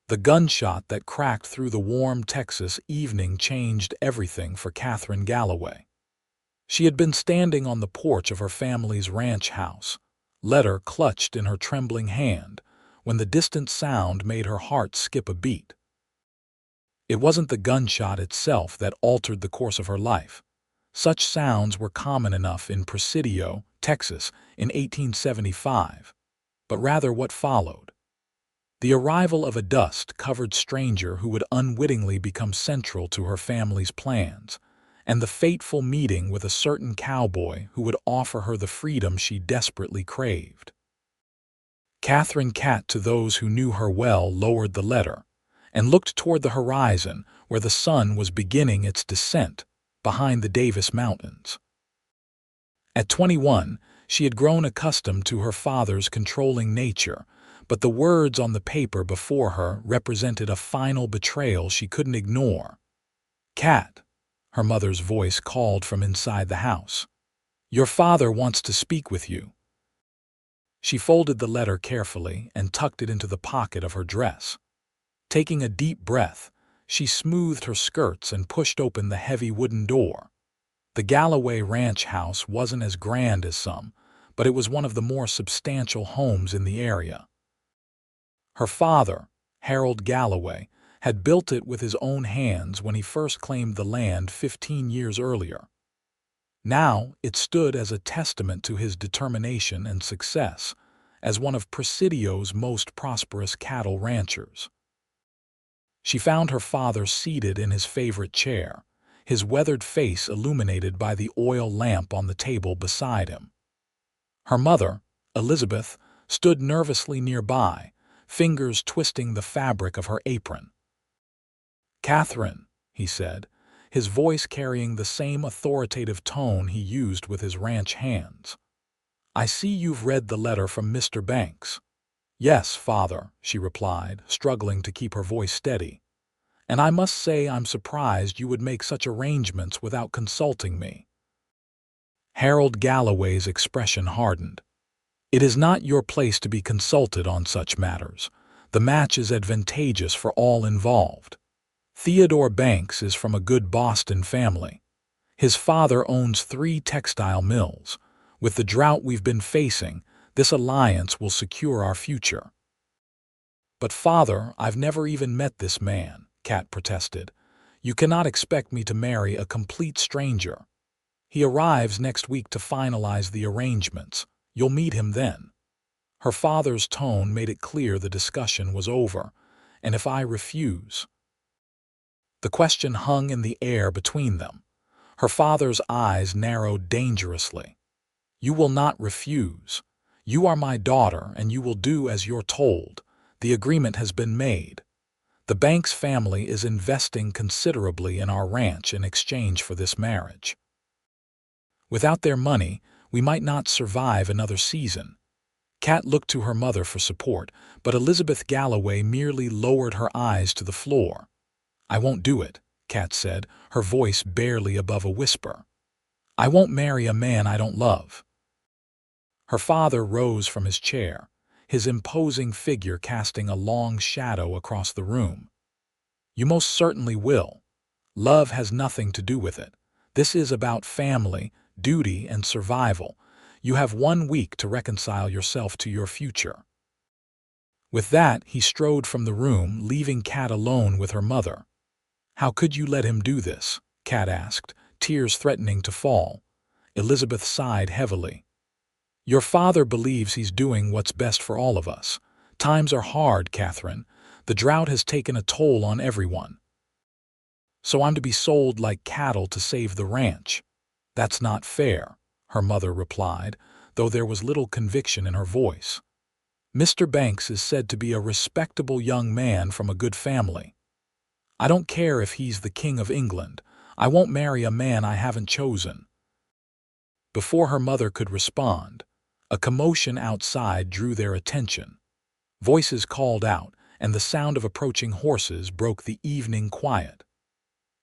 The gunshot that cracked through the warm Texas evening changed everything for Katherine Galloway. She had been standing on the porch of her family's ranch house, letter clutched in her trembling hand, when the distant sound made her heart skip a beat. It wasn't the gunshot itself that altered the course of her life. Such sounds were common enough in Presidio, Texas, in 1875, but rather what followed. The arrival of a dust-covered stranger who would unwittingly become central to her family's plans, and the fateful meeting with a certain cowboy who would offer her the freedom she desperately craved. Catherine Cat, to those who knew her well, lowered the letter and looked toward the horizon where the sun was beginning its descent behind the Davis Mountains. At 21, she had grown accustomed to her father's controlling nature, but the words on the paper before her represented a final betrayal she couldn't ignore. "Cat," her mother's voice called from inside the house. "Your father wants to speak with you." She folded the letter carefully and tucked it into the pocket of her dress. Taking a deep breath, she smoothed her skirts and pushed open the heavy wooden door. The Galloway ranch house wasn't as grand as some, but it was one of the more substantial homes in the area. Her father, Harold Galloway, had built it with his own hands when he first claimed the land 15 years earlier. Now it stood as a testament to his determination and success as one of Presidio's most prosperous cattle ranchers. She found her father seated in his favorite chair, his weathered face illuminated by the oil lamp on the table beside him. Her mother, Elizabeth, stood nervously nearby, fingers twisting the fabric of her apron. "Catherine," he said, his voice carrying the same authoritative tone he used with his ranch hands. "I see you've read the letter from Mr. Banks." "Yes, father," she replied, struggling to keep her voice steady. "And I must say I'm surprised you would make such arrangements without consulting me." Harold Galloway's expression hardened. "It is not your place to be consulted on such matters. The match is advantageous for all involved. Theodore Banks is from a good Boston family. His father owns 3 textile mills. With the drought we've been facing, this alliance will secure our future." "But father, I've never even met this man," Cat protested. "You cannot expect me to marry a complete stranger. He arrives next week to finalize the arrangements. You'll meet him then." Her father's tone made it clear the discussion was over. "And if I refuse?" The question hung in the air between them. Her father's eyes narrowed dangerously. "You will not refuse. You are my daughter, and you will do as you're told. The agreement has been made. The Banks family is investing considerably in our ranch in exchange for this marriage. Without their money, we might not survive another season." Cat looked to her mother for support, but Elizabeth Galloway merely lowered her eyes to the floor. "I won't do it," Cat said, her voice barely above a whisper. "I won't marry a man I don't love." Her father rose from his chair, his imposing figure casting a long shadow across the room. "You most certainly will. Love has nothing to do with it. This is about family, duty, and survival. You have 1 week to reconcile yourself to your future." With that, he strode from the room, leaving Cat alone with her mother. "How could you let him do this?" Cat asked, tears threatening to fall. Elizabeth sighed heavily. "Your father believes he's doing what's best for all of us. Times are hard, Catherine. The drought has taken a toll on everyone. So I'm to be sold like cattle to save the ranch? That's not fair," her mother replied, though there was little conviction in her voice. "Mr. Banks is said to be a respectable young man from a good family. I don't care if he's the King of England. I won't marry a man I haven't chosen." Before her mother could respond, a commotion outside drew their attention. Voices called out, and the sound of approaching horses broke the evening quiet.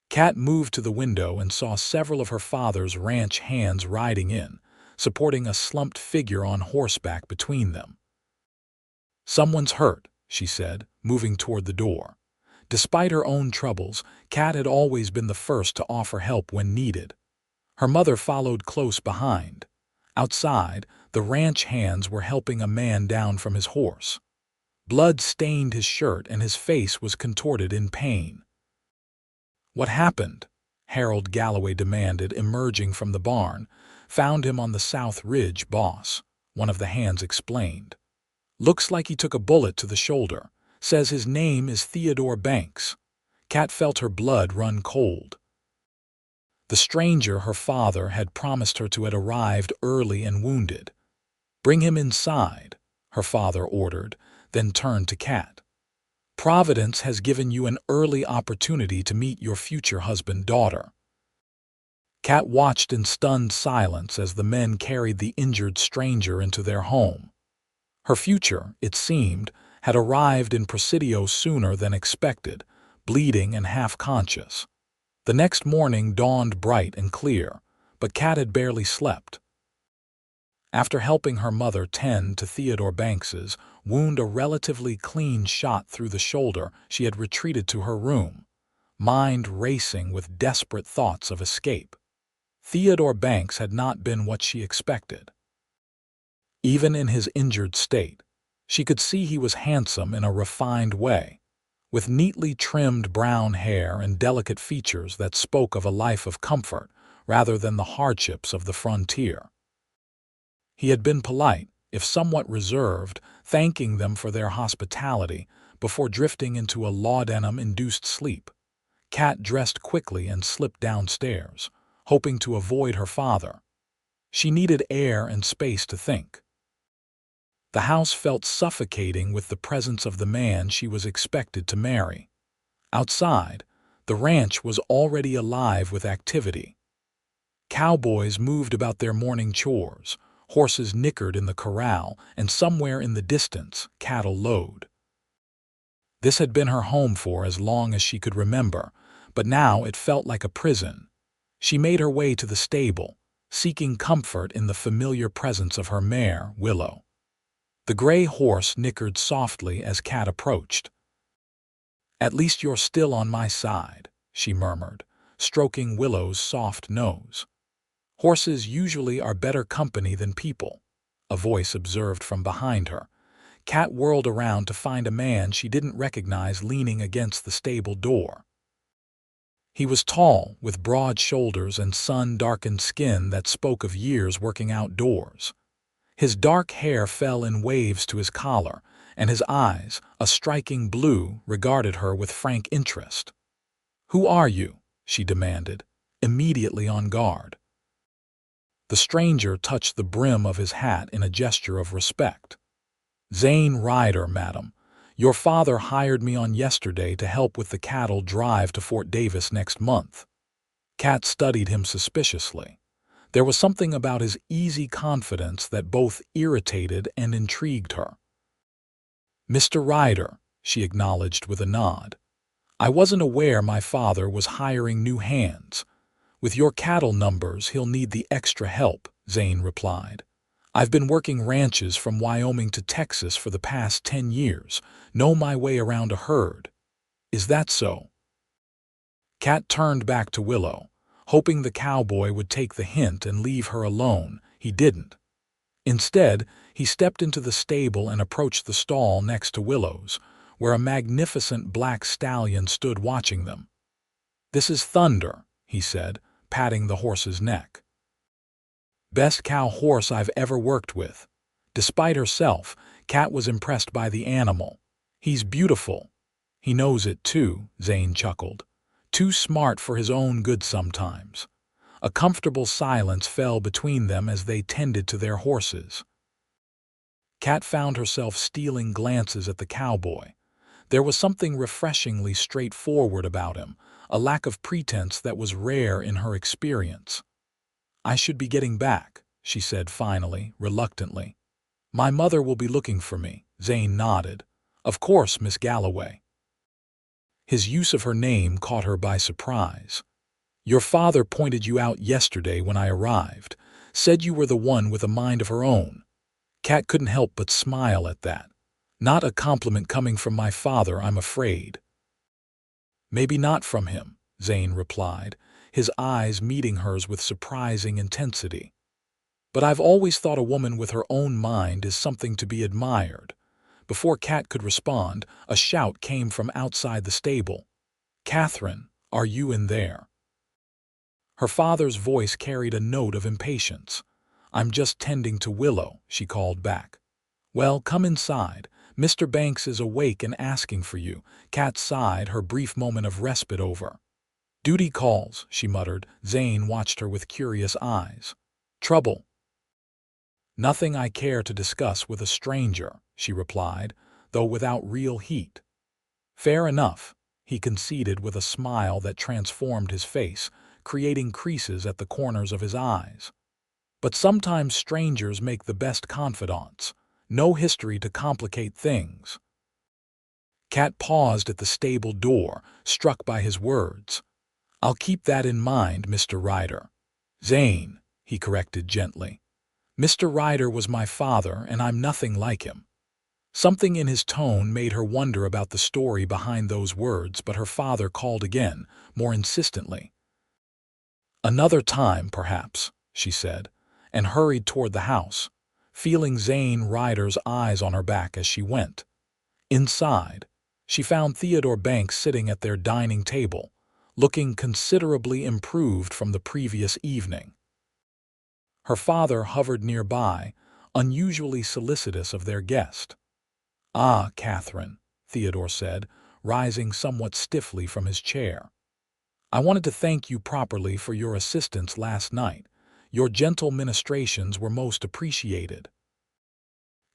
Cat moved to the window and saw several of her father's ranch hands riding in, supporting a slumped figure on horseback between them. "Someone's hurt," she said, moving toward the door. Despite her own troubles, Kat had always been the first to offer help when needed. Her mother followed close behind. Outside, the ranch hands were helping a man down from his horse. Blood stained his shirt and his face was contorted in pain. "What happened?" Harold Galloway demanded, emerging from the barn. "Found him on the South Ridge, boss," one of the hands explained. "Looks like he took a bullet to the shoulder. Says his name is Theodore Banks." Kat felt her blood run cold. The stranger, her father, had promised her to had arrived early and wounded. "Bring him inside," her father ordered, then turned to Kat. "Providence has given you an early opportunity to meet your future husband-daughter." Kat watched in stunned silence as the men carried the injured stranger into their home. Her future, it seemed, had arrived in Presidio sooner than expected, bleeding and half-conscious. The next morning dawned bright and clear, but Kat had barely slept. After helping her mother tend to Theodore Banks's wound, a relatively clean shot through the shoulder, she had retreated to her room, mind racing with desperate thoughts of escape. Theodore Banks had not been what she expected. Even in his injured state, she could see he was handsome in a refined way, with neatly trimmed brown hair and delicate features that spoke of a life of comfort rather than the hardships of the frontier. He had been polite, if somewhat reserved, thanking them for their hospitality before drifting into a laudanum-induced sleep. Kat dressed quickly and slipped downstairs, hoping to avoid her father. She needed air and space to think. The house felt suffocating with the presence of the man she was expected to marry. Outside, the ranch was already alive with activity. Cowboys moved about their morning chores, horses nickered in the corral, and somewhere in the distance, cattle lowed. This had been her home for as long as she could remember, but now it felt like a prison. She made her way to the stable, seeking comfort in the familiar presence of her mare, Willow. The gray horse nickered softly as Kat approached. "At least you're still on my side," she murmured, stroking Willow's soft nose. "Horses usually are better company than people," a voice observed from behind her. Kat whirled around to find a man she didn't recognize leaning against the stable door. He was tall, with broad shoulders and sun-darkened skin that spoke of years working outdoors. His dark hair fell in waves to his collar, and his eyes, a striking blue, regarded her with frank interest. "Who are you?" she demanded, immediately on guard. The stranger touched the brim of his hat in a gesture of respect. "Zane Ryder, madam. Your father hired me on yesterday to help with the cattle drive to Fort Davis next month." Kat studied him suspiciously. There was something about his easy confidence that both irritated and intrigued her. "Mr. Ryder," she acknowledged with a nod. "I wasn't aware my father was hiring new hands. With your cattle numbers, he'll need the extra help," Zane replied. "I've been working ranches from Wyoming to Texas for the past 10 years, know my way around a herd." "Is that so?" Kat turned back to Willow, hoping the cowboy would take the hint and leave her alone. He didn't. Instead, he stepped into the stable and approached the stall next to Willow's, where a magnificent black stallion stood watching them. "This is Thunder," he said, patting the horse's neck. "Best cow horse I've ever worked with." Despite herself, Kat was impressed by the animal. "He's beautiful." "He knows it too," Zane chuckled. "Too smart for his own good sometimes." A comfortable silence fell between them as they tended to their horses. Kat found herself stealing glances at the cowboy. There was something refreshingly straightforward about him, a lack of pretense that was rare in her experience. "I should be getting back," she said finally, reluctantly. "My mother will be looking for me." Zane nodded. "Of course, Miss Galloway." His use of her name caught her by surprise. "Your father pointed you out yesterday when I arrived, said you were the one with a mind of her own." Kat couldn't help but smile at that. Not a compliment coming from my father, I'm afraid. Maybe not from him, Zane replied, his eyes meeting hers with surprising intensity. But I've always thought a woman with her own mind is something to be admired. Before Kat could respond, a shout came from outside the stable. "Katherine, are you in there?" Her father's voice carried a note of impatience. "I'm just tending to Willow," she called back. "Well, come inside. Mr. Banks is awake and asking for you." Kat sighed, her brief moment of respite over. "Duty calls," she muttered. Zane watched her with curious eyes. "Trouble?" "Nothing I care to discuss with a stranger," she replied, though without real heat. "Fair enough," he conceded with a smile that transformed his face, creating creases at the corners of his eyes. "But sometimes strangers make the best confidants. No history to complicate things." Kat paused at the stable door, struck by his words. "I'll keep that in mind, Mr. Ryder." "Zane," he corrected gently. "Mr. Ryder was my father, and I'm nothing like him." Something in his tone made her wonder about the story behind those words, but her father called again, more insistently. "Another time, perhaps," she said, and hurried toward the house, feeling Zane Ryder's eyes on her back as she went. Inside, she found Theodore Banks sitting at their dining table, looking considerably improved from the previous evening. Her father hovered nearby, unusually solicitous of their guest. "Ah, Katherine," Theodore said, rising somewhat stiffly from his chair. "I wanted to thank you properly for your assistance last night. Your gentle ministrations were most appreciated."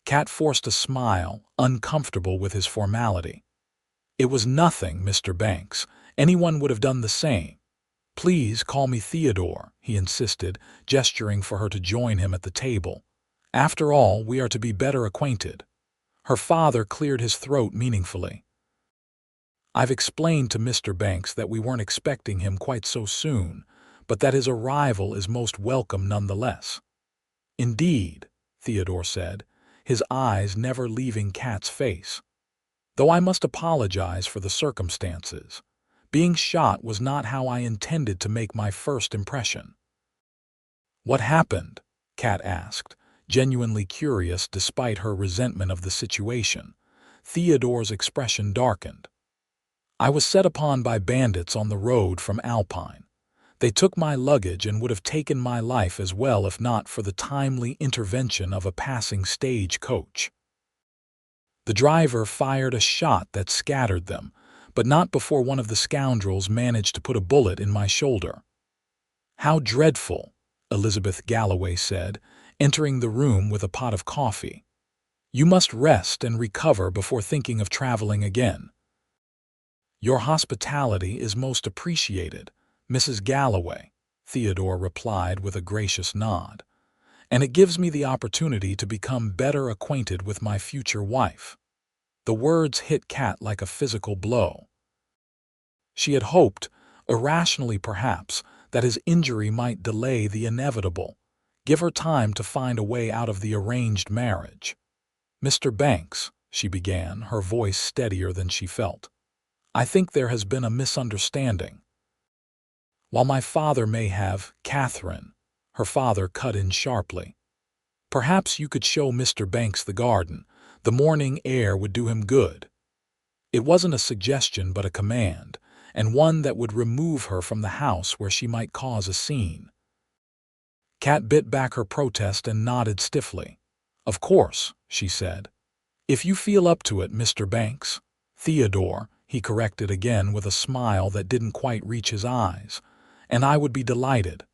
Kat forced a smile, uncomfortable with his formality. "It was nothing, Mr. Banks. Anyone would have done the same." "Please call me Theodore," he insisted, gesturing for her to join him at the table. "After all, we are to be better acquainted." Her father cleared his throat meaningfully. "I've explained to Mr. Banks that we weren't expecting him quite so soon, but that his arrival is most welcome nonetheless." "Indeed," Theodore said, his eyes never leaving Kat's face. "Though I must apologize for the circumstances. Being shot was not how I intended to make my first impression." "What happened?" Kat asked, genuinely curious despite her resentment of the situation. Theodore's expression darkened. "I was set upon by bandits on the road from Alpine. They took my luggage and would have taken my life as well if not for the timely intervention of a passing stage coach. The driver fired a shot that scattered them, but not before one of the scoundrels managed to put a bullet in my shoulder." "How dreadful," Elizabeth Galloway said, entering the room with a pot of coffee. "You must rest and recover before thinking of traveling again." "Your hospitality is most appreciated, Mrs. Galloway," Theodore replied with a gracious nod, "and it gives me the opportunity to become better acquainted with my future wife." The words hit Kat like a physical blow. She had hoped, irrationally perhaps, that his injury might delay the inevitable, give her time to find a way out of the arranged marriage. "Mr. Banks," she began, her voice steadier than she felt, "I think there has been a misunderstanding." "While my father may have, Katherine," her father cut in sharply. "Perhaps you could show Mr. Banks the garden. The morning air would do him good." It wasn't a suggestion but a command, and one that would remove her from the house where she might cause a scene. Kat bit back her protest and nodded stiffly. "Of course," she said. "If you feel up to it, Mr. Banks." "Theodore," he corrected again with a smile that didn't quite reach his eyes, "and I would be delighted."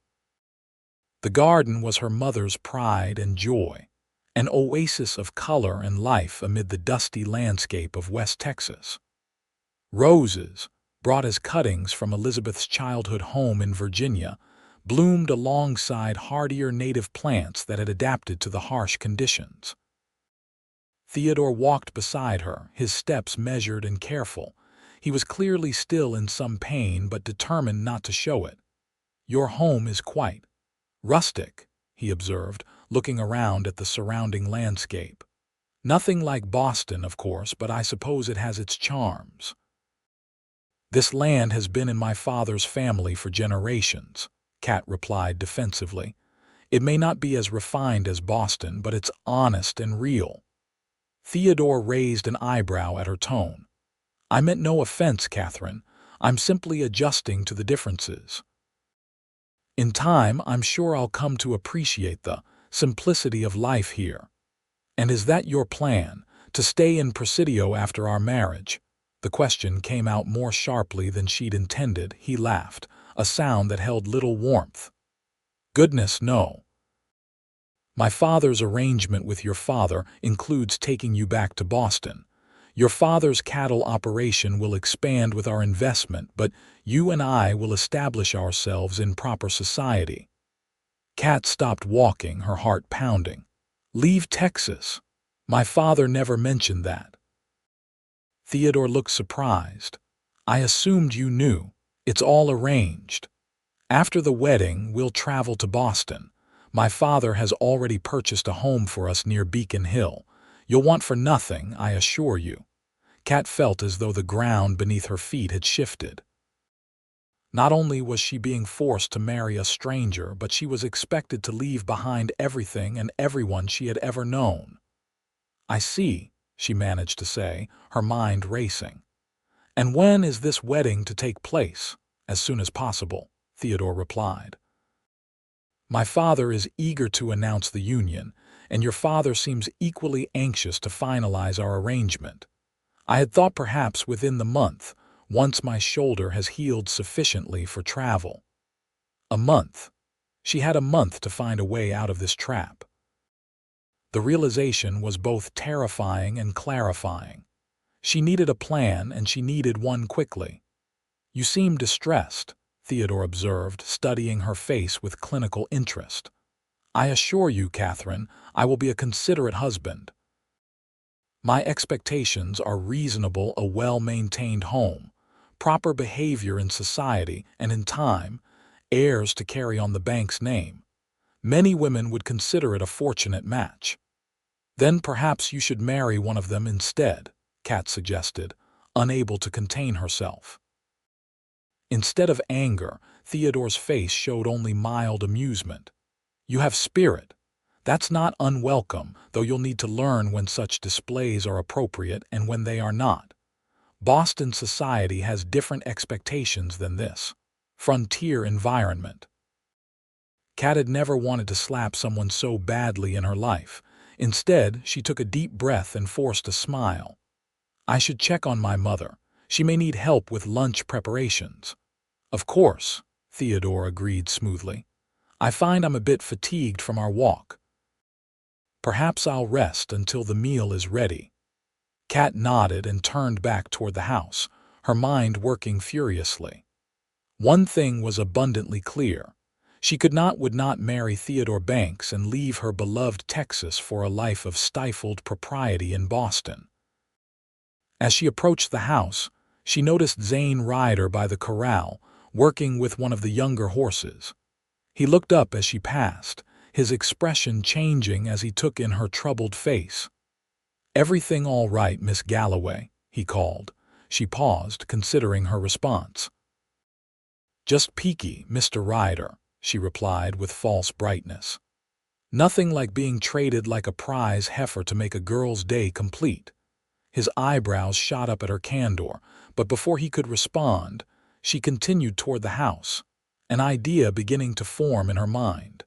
The garden was her mother's pride and joy, an oasis of color and life amid the dusty landscape of West Texas. Roses, brought as cuttings from Elizabeth's childhood home in Virginia, bloomed alongside hardier native plants that had adapted to the harsh conditions. Theodore walked beside her, his steps measured and careful. He was clearly still in some pain but determined not to show it. "Your home is quite rustic," he observed, looking around at the surrounding landscape. Nothing like Boston, of course, but I suppose it has its charms. This land has been in my father's family for generations, Kat replied defensively. It may not be as refined as Boston, but it's honest and real. Theodore raised an eyebrow at her tone. I meant no offense, Catherine. I'm simply adjusting to the differences. In time, I'm sure I'll come to appreciate the simplicity of life here. And is that your plan, to stay in Presidio after our marriage? The question came out more sharply than she'd intended. He laughed, a sound that held little warmth. Goodness, no. My father's arrangement with your father includes taking you back to Boston. Your father's cattle operation will expand with our investment, but you and I will establish ourselves in proper society. Kat stopped walking, her heart pounding. Leave Texas? My father never mentioned that. Theodore looked surprised. I assumed you knew. It's all arranged. After the wedding, we'll travel to Boston. My father has already purchased a home for us near Beacon Hill. You'll want for nothing, I assure you. Kat felt as though the ground beneath her feet had shifted. Not only was she being forced to marry a stranger, but she was expected to leave behind everything and everyone she had ever known. I see, she managed to say, her mind racing. And when is this wedding to take place? As soon as possible, Theodore replied. My father is eager to announce the union, and your father seems equally anxious to finalize our arrangement. I had thought perhaps within the month, once my shoulder has healed sufficiently for travel. A month. She had a month to find a way out of this trap. The realization was both terrifying and clarifying. She needed a plan, and she needed one quickly. You seem distressed, Theodore observed, studying her face with clinical interest. I assure you, Catherine, I will be a considerate husband. My expectations are reasonable: a well-maintained home, proper behavior in society, and in time, heirs to carry on the Banks name. Many women would consider it a fortunate match. Then perhaps you should marry one of them instead, Kat suggested, unable to contain herself. Instead of anger, Theodore's face showed only mild amusement. You have spirit. That's not unwelcome, though you'll need to learn when such displays are appropriate and when they are not. Boston society has different expectations than this frontier environment. Kat had never wanted to slap someone so badly in her life. Instead, she took a deep breath and forced a smile. I should check on my mother. She may need help with lunch preparations. Of course, Theodore agreed smoothly. I find I'm a bit fatigued from our walk. Perhaps I'll rest until the meal is ready. Kat nodded and turned back toward the house, her mind working furiously. One thing was abundantly clear. She would not marry Theodore Banks and leave her beloved Texas for a life of stifled propriety in Boston. As she approached the house, she noticed Zane Ryder by the corral, working with one of the younger horses. He looked up as she passed, his expression changing as he took in her troubled face. Everything all right, Miss Galloway? He called. She paused, considering her response. Just peaky, Mr. Ryder, she replied with false brightness. Nothing like being traded like a prize heifer to make a girl's day complete. His eyebrows shot up at her candor, but before he could respond, she continued toward the house, an idea beginning to form in her mind.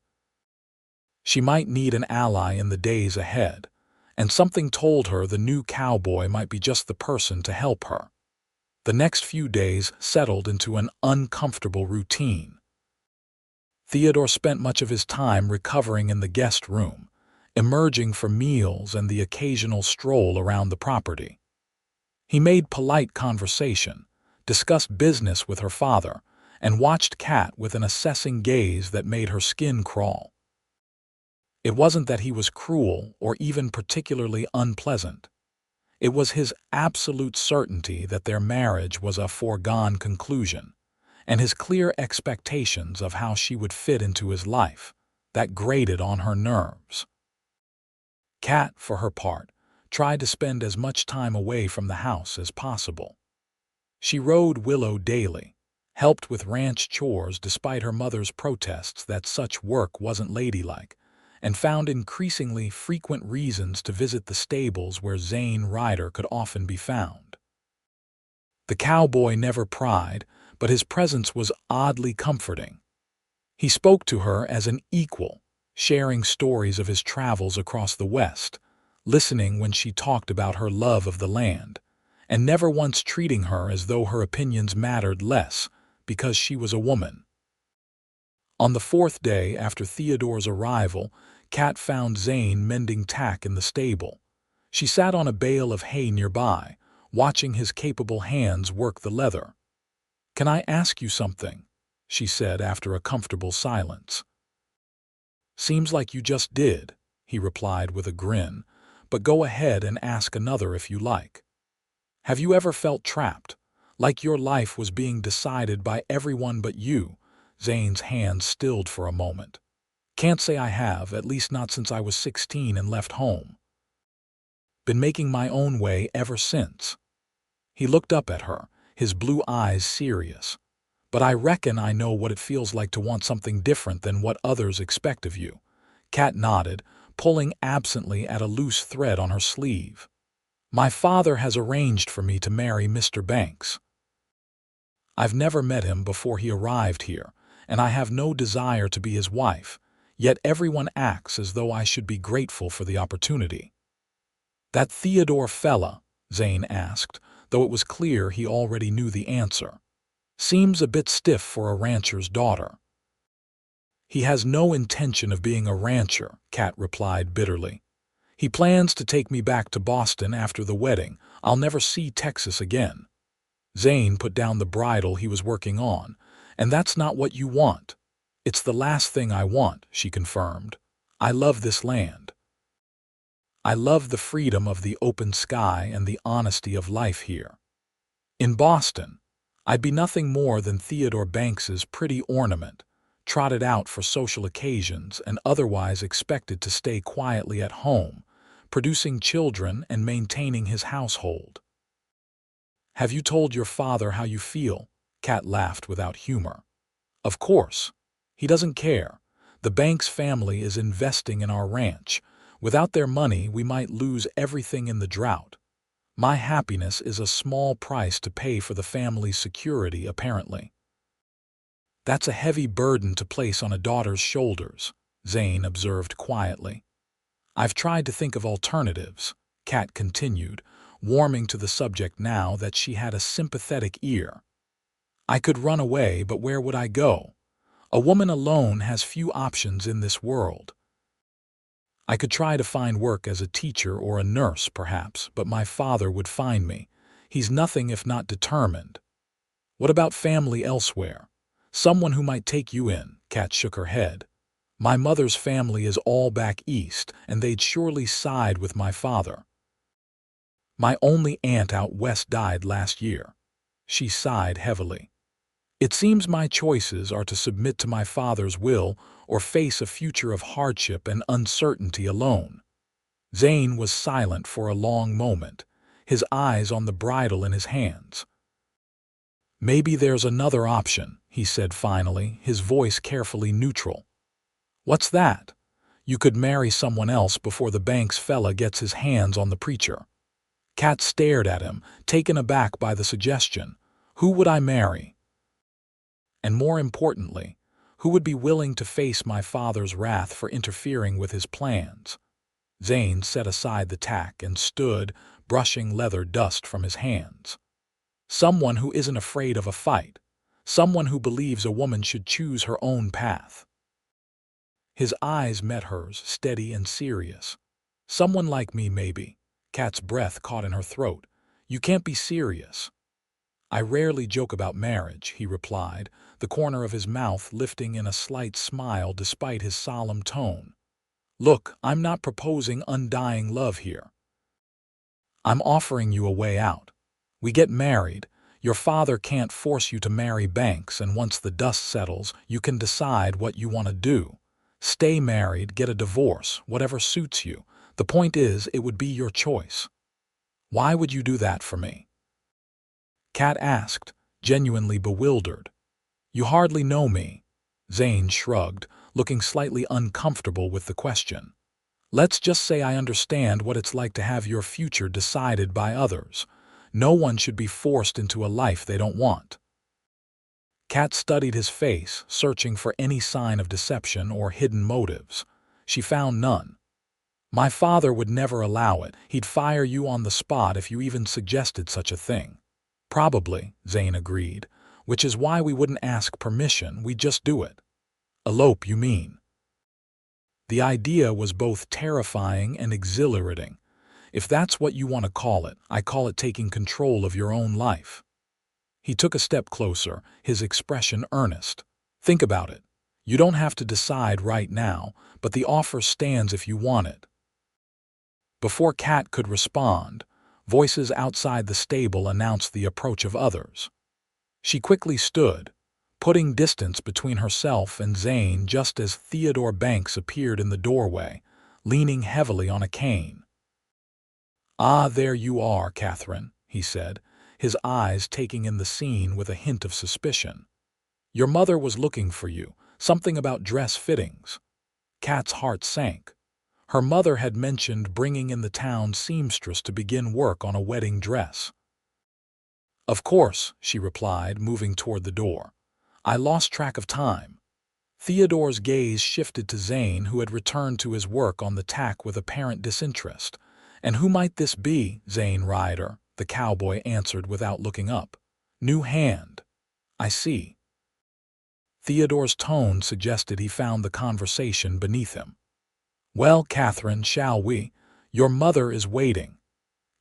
She might need an ally in the days ahead, and something told her the new cowboy might be just the person to help her. The next few days settled into an uncomfortable routine. Theodore spent much of his time recovering in the guest room, emerging for meals and the occasional stroll around the property. He made polite conversation, discussed business with her father, and watched Kat with an assessing gaze that made her skin crawl. It wasn't that he was cruel or even particularly unpleasant. It was his absolute certainty that their marriage was a foregone conclusion, and his clear expectations of how she would fit into his life that grated on her nerves. Kat, for her part, tried to spend as much time away from the house as possible. She rode Willow daily, helped with ranch chores despite her mother's protests that such work wasn't ladylike, and found increasingly frequent reasons to visit the stables where Zane Ryder could often be found. The cowboy never pried, but his presence was oddly comforting. He spoke to her as an equal, sharing stories of his travels across the West, listening when she talked about her love of the land, and never once treating her as though her opinions mattered less because she was a woman. On the fourth day after Theodore's arrival, Kat found Zane mending tack in the stable. She sat on a bale of hay nearby, watching his capable hands work the leather. "Can I ask you something?" she said after a comfortable silence. "Seems like you just did," he replied with a grin, "but go ahead and ask another if you like. Have you ever felt trapped, like your life was being decided by everyone but you?" Zane's hands stilled for a moment. "Can't say I have, at least not since I was 16 and left home. Been making my own way ever since." He looked up at her, his blue eyes serious. "But I reckon I know what it feels like to want something different than what others expect of you." Kat nodded, pulling absently at a loose thread on her sleeve. "My father has arranged for me to marry Mr. Banks. I've never met him before he arrived here, and I have no desire to be his wife, yet everyone acts as though I should be grateful for the opportunity." "That Theodore fella?" Zane asked, though it was clear he already knew the answer. "Seems a bit stiff for a rancher's daughter." "He has no intention of being a rancher," Kat replied bitterly. "He plans to take me back to Boston after the wedding. I'll never see Texas again." Zane put down the bridle he was working on. "And that's not what you want." "It's the last thing I want," she confirmed. "I love this land. I love the freedom of the open sky and the honesty of life here. In Boston, I'd be nothing more than Theodore Banks's pretty ornament, trotted out for social occasions and otherwise expected to stay quietly at home, producing children and maintaining his household." "Have you told your father how you feel?" Kat laughed without humor. "Of course. He doesn't care. The Banks family is investing in our ranch. Without their money, we might lose everything in the drought. My happiness is a small price to pay for the family's security, apparently." "That's a heavy burden to place on a daughter's shoulders," Zane observed quietly. "I've tried to think of alternatives," Kat continued, warming to the subject now that she had a sympathetic ear. "I could run away, but where would I go? A woman alone has few options in this world. I could try to find work as a teacher or a nurse, perhaps, but my father would find me. He's nothing if not determined." "What about family elsewhere? Someone who might take you in?" Kat shook her head. "My mother's family is all back east, and they'd surely side with my father. My only aunt out west died last year." She sighed heavily. "It seems my choices are to submit to my father's will or face a future of hardship and uncertainty alone." Zane was silent for a long moment, his eyes on the bridle in his hands. "Maybe there's another option," he said finally, his voice carefully neutral. "What's that?" "You could marry someone else before the Banks fella gets his hands on the preacher." Kat stared at him, taken aback by the suggestion. "Who would I marry? And more importantly, who would be willing to face my father's wrath for interfering with his plans?" Zane set aside the tack and stood, brushing leather dust from his hands. "Someone who isn't afraid of a fight. Someone who believes a woman should choose her own path." His eyes met hers, steady and serious. "Someone like me, maybe." Kat's breath caught in her throat. "You can't be serious." "I rarely joke about marriage," he replied, the corner of his mouth lifting in a slight smile despite his solemn tone. "Look, I'm not proposing undying love here. I'm offering you a way out. We get married. Your father can't force you to marry Banks, and once the dust settles, you can decide what you want to do. Stay married, get a divorce, whatever suits you. The point is, it would be your choice. Why would you do that for me? Kat asked, genuinely bewildered. You hardly know me. Zane shrugged, looking slightly uncomfortable with the question. Let's just say I understand what it's like to have your future decided by others. No one should be forced into a life they don't want. Kat studied his face, searching for any sign of deception or hidden motives. She found none. My father would never allow it. He'd fire you on the spot if you even suggested such a thing. Probably, Zane agreed, which is why we wouldn't ask permission, we'd just do it. Elope, you mean? The idea was both terrifying and exhilarating. If that's what you want to call it, I call it taking control of your own life. He took a step closer, his expression earnest. Think about it. You don't have to decide right now, but the offer stands if you want it. Before Kat could respond, voices outside the stable announced the approach of others. She quickly stood, putting distance between herself and Zane just as Theodore Banks appeared in the doorway, leaning heavily on a cane. Ah, there you are, Katherine, he said, his eyes taking in the scene with a hint of suspicion. Your mother was looking for you, something about dress fittings. Kat's heart sank. Her mother had mentioned bringing in the town seamstress to begin work on a wedding dress. Of course, she replied, moving toward the door. I lost track of time. Theodore's gaze shifted to Zane, who had returned to his work on the tack with apparent disinterest. And who might this be? Zane Ryder, the cowboy answered without looking up. New hand. I see. Theodore's tone suggested he found the conversation beneath him. Well, Katherine, shall we? Your mother is waiting.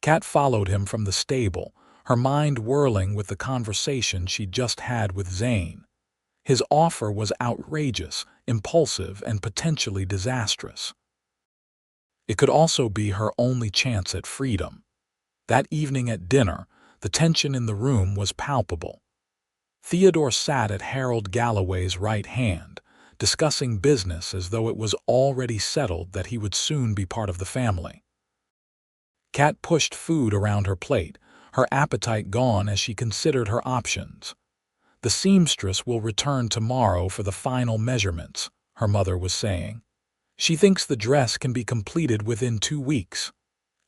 Kat followed him from the stable, her mind whirling with the conversation she'd just had with Zane. His offer was outrageous, impulsive, and potentially disastrous. It could also be her only chance at freedom. That evening at dinner, the tension in the room was palpable. Theodore sat at Harold Galloway's right hand, discussing business as though it was already settled that he would soon be part of the family. Kat pushed food around her plate, her appetite gone as she considered her options. The seamstress will return tomorrow for the final measurements, her mother was saying. She thinks the dress can be completed within 2 weeks.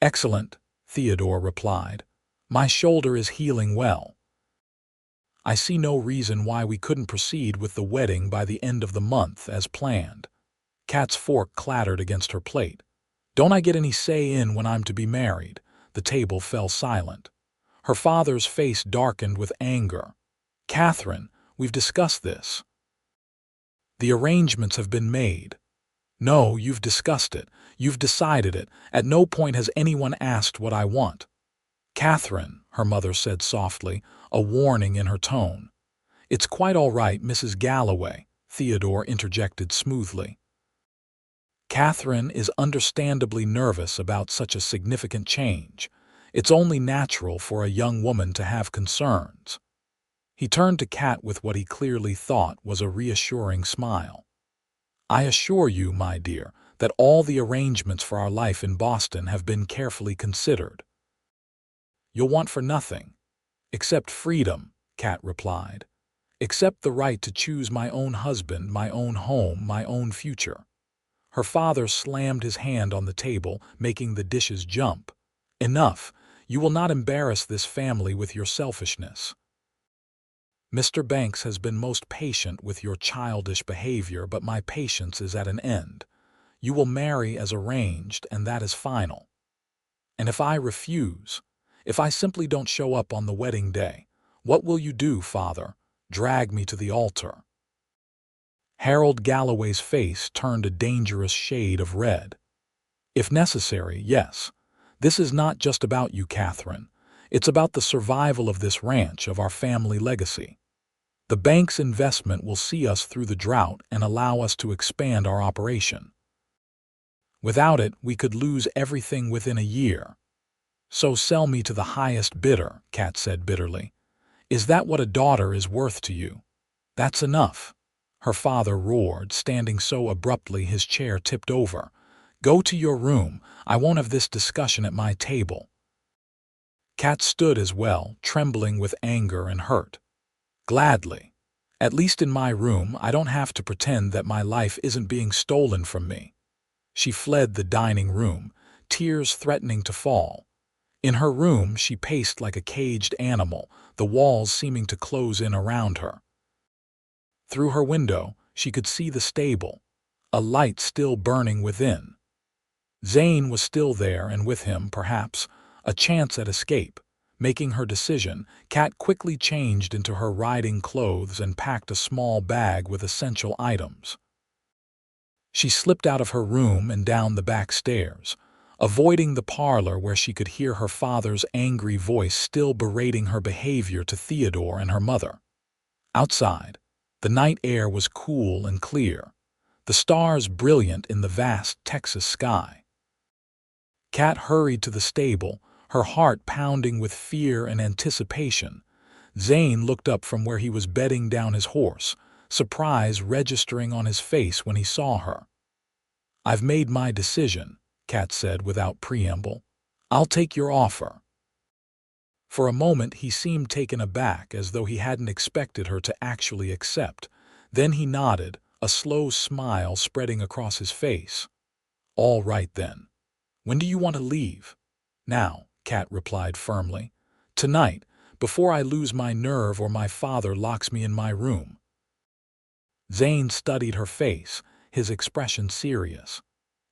Excellent, Theodore replied. My shoulder is healing well. I see no reason why we couldn't proceed with the wedding by the end of the month as planned. Kat's fork clattered against her plate. Don't I get any say in when I'm to be married? The table fell silent. Her father's face darkened with anger. Katherine, we've discussed this. The arrangements have been made. No, you've discussed it. You've decided it. At no point has anyone asked what I want. Katherine, her mother said softly, a warning in her tone. It's quite all right, Mrs. Galloway, Theodore interjected smoothly. Katherine is understandably nervous about such a significant change. It's only natural for a young woman to have concerns. He turned to Kat with what he clearly thought was a reassuring smile. I assure you, my dear, that all the arrangements for our life in Boston have been carefully considered. You'll want for nothing. Except freedom, Kat replied. Except the right to choose my own husband, my own home, my own future. Her father slammed his hand on the table, making the dishes jump. Enough. You will not embarrass this family with your selfishness. Mr. Banks has been most patient with your childish behavior, but my patience is at an end. You will marry as arranged, and that is final. And if I refuse, if I simply don't show up on the wedding day, what will you do, father? Drag me to the altar. Harold Galloway's face turned a dangerous shade of red. If necessary, yes. This is not just about you, Katherine. It's about the survival of this ranch, of our family legacy. The bank's investment will see us through the drought and allow us to expand our operation. Without it, we could lose everything within a year. So sell me to the highest bidder, Kat said bitterly. Is that what a daughter is worth to you? That's enough. Her father roared, standing so abruptly his chair tipped over. Go to your room. I won't have this discussion at my table. Kat stood as well, trembling with anger and hurt. Gladly. At least in my room, I don't have to pretend that my life isn't being stolen from me. She fled the dining room, tears threatening to fall. In her room, she paced like a caged animal, the walls seeming to close in around her. Through her window, she could see the stable, a light still burning within. Zane was still there, and with him, perhaps, a chance at escape. Making her decision, Kat quickly changed into her riding clothes and packed a small bag with essential items. She slipped out of her room and down the back stairs, avoiding the parlor where she could hear her father's angry voice still berating her behavior to Theodore and her mother. Outside, the night air was cool and clear, the stars brilliant in the vast Texas sky. Kat hurried to the stable, her heart pounding with fear and anticipation. Zane looked up from where he was bedding down his horse, surprise registering on his face when he saw her. "I've made my decision," Kat said without preamble. "I'll take your offer." For a moment he seemed taken aback, as though he hadn't expected her to actually accept. Then he nodded, a slow smile spreading across his face. "All right then. When do you want to leave?" "Now," Kat replied firmly. "Tonight, before I lose my nerve or my father locks me in my room." Zane studied her face, his expression serious.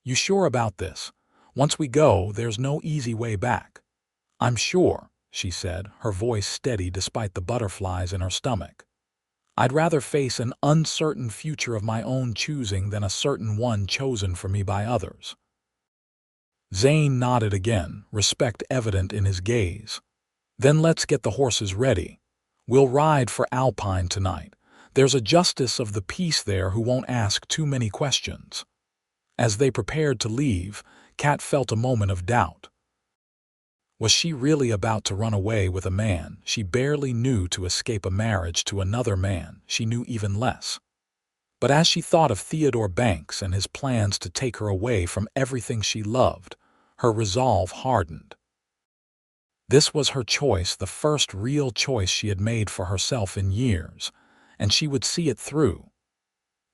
"You sure about this? Once we go, there's no easy way back." "I'm sure," she said, her voice steady despite the butterflies in her stomach. "I'd rather face an uncertain future of my own choosing than a certain one chosen for me by others." Zane nodded again, respect evident in his gaze. "Then let's get the horses ready. We'll ride for Alpine tonight. There's a justice of the peace there who won't ask too many questions." As they prepared to leave, Kat felt a moment of doubt. Was she really about to run away with a man she barely knew to escape a marriage to another man she knew even less? But as she thought of Theodore Banks and his plans to take her away from everything she loved, her resolve hardened. This was her choice, the first real choice she had made for herself in years, and she would see it through.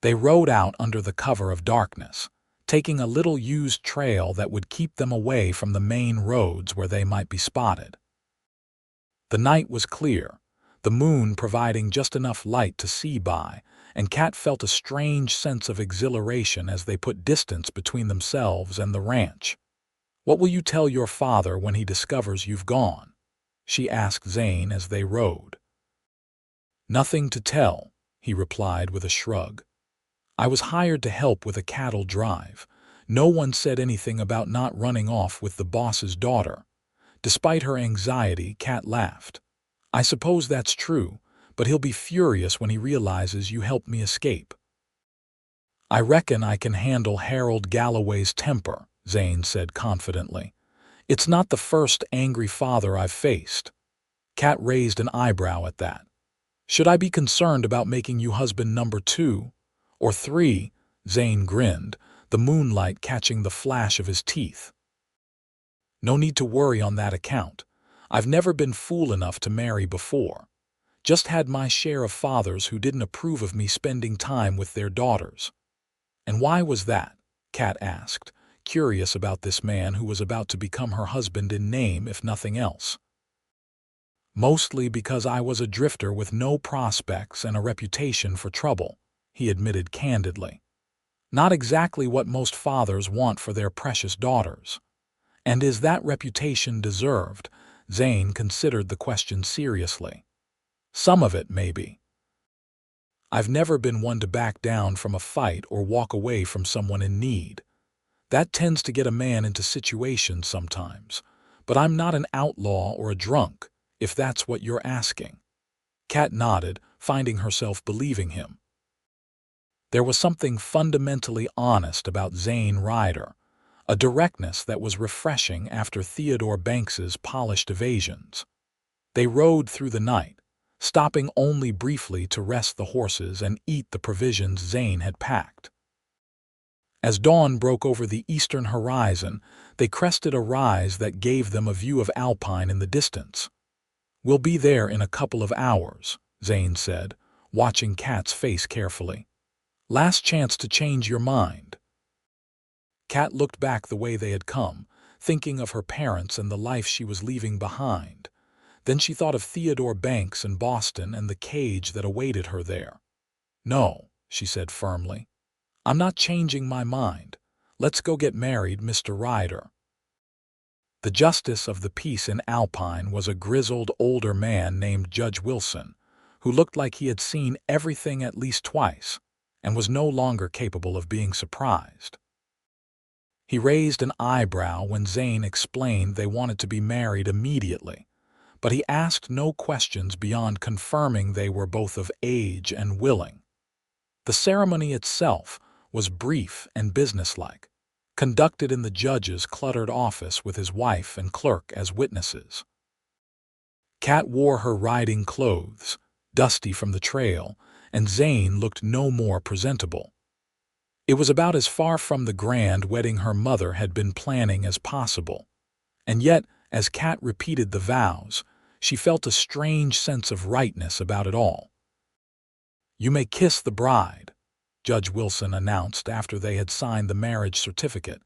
They rode out under the cover of darkness, taking a little used trail that would keep them away from the main roads where they might be spotted. The night was clear, the moon providing just enough light to see by, and Kat felt a strange sense of exhilaration as they put distance between themselves and the ranch. "What will you tell your father when he discovers you've gone?" she asked Zane as they rode. "Nothing to tell," he replied with a shrug. "I was hired to help with a cattle drive. No one said anything about not running off with the boss's daughter." Despite her anxiety, Kat laughed. "I suppose that's true, but he'll be furious when he realizes you helped me escape." "I reckon I can handle Harold Galloway's temper," Zane said confidently. "It's not the first angry father I've faced." Kat raised an eyebrow at that. "Should I be concerned about making you husband number 2 or 3? Zane grinned, the moonlight catching the flash of his teeth. "No need to worry on that account. I've never been fool enough to marry before. Just had my share of fathers who didn't approve of me spending time with their daughters." "And why was that?" Kat asked, curious about this man who was about to become her husband in name if nothing else. "Mostly because I was a drifter with no prospects and a reputation for trouble," he admitted candidly. "Not exactly what most fathers want for their precious daughters." "And is that reputation deserved?" Zane considered the question seriously. "Some of it, maybe. I've never been one to back down from a fight or walk away from someone in need. That tends to get a man into situations sometimes. But I'm not an outlaw or a drunk, if that's what you're asking." Kat nodded, finding herself believing him. There was something fundamentally honest about Zane Ryder, a directness that was refreshing after Theodore Banks's polished evasions. They rode through the night, stopping only briefly to rest the horses and eat the provisions Zane had packed. As dawn broke over the eastern horizon, they crested a rise that gave them a view of Alpine in the distance. "We'll be there in a couple of hours," Zane said, watching Kat's face carefully. "Last chance to change your mind." Kat looked back the way they had come, thinking of her parents and the life she was leaving behind. Then she thought of Theodore Banks in Boston and the cage that awaited her there. "No," she said firmly. "I'm not changing my mind. Let's go get married, Mr. Ryder." The justice of the peace in Alpine was a grizzled older man named Judge Wilson, who looked like he had seen everything at least twice and was no longer capable of being surprised. He raised an eyebrow when Zane explained they wanted to be married immediately, but he asked no questions beyond confirming they were both of age and willing. The ceremony itself was brief and businesslike, conducted in the judge's cluttered office with his wife and clerk as witnesses. Kat wore her riding clothes, dusty from the trail, and Zane looked no more presentable. It was about as far from the grand wedding her mother had been planning as possible, and yet, as Kat repeated the vows, she felt a strange sense of rightness about it all. "You may kiss the bride," Judge Wilson announced after they had signed the marriage certificate.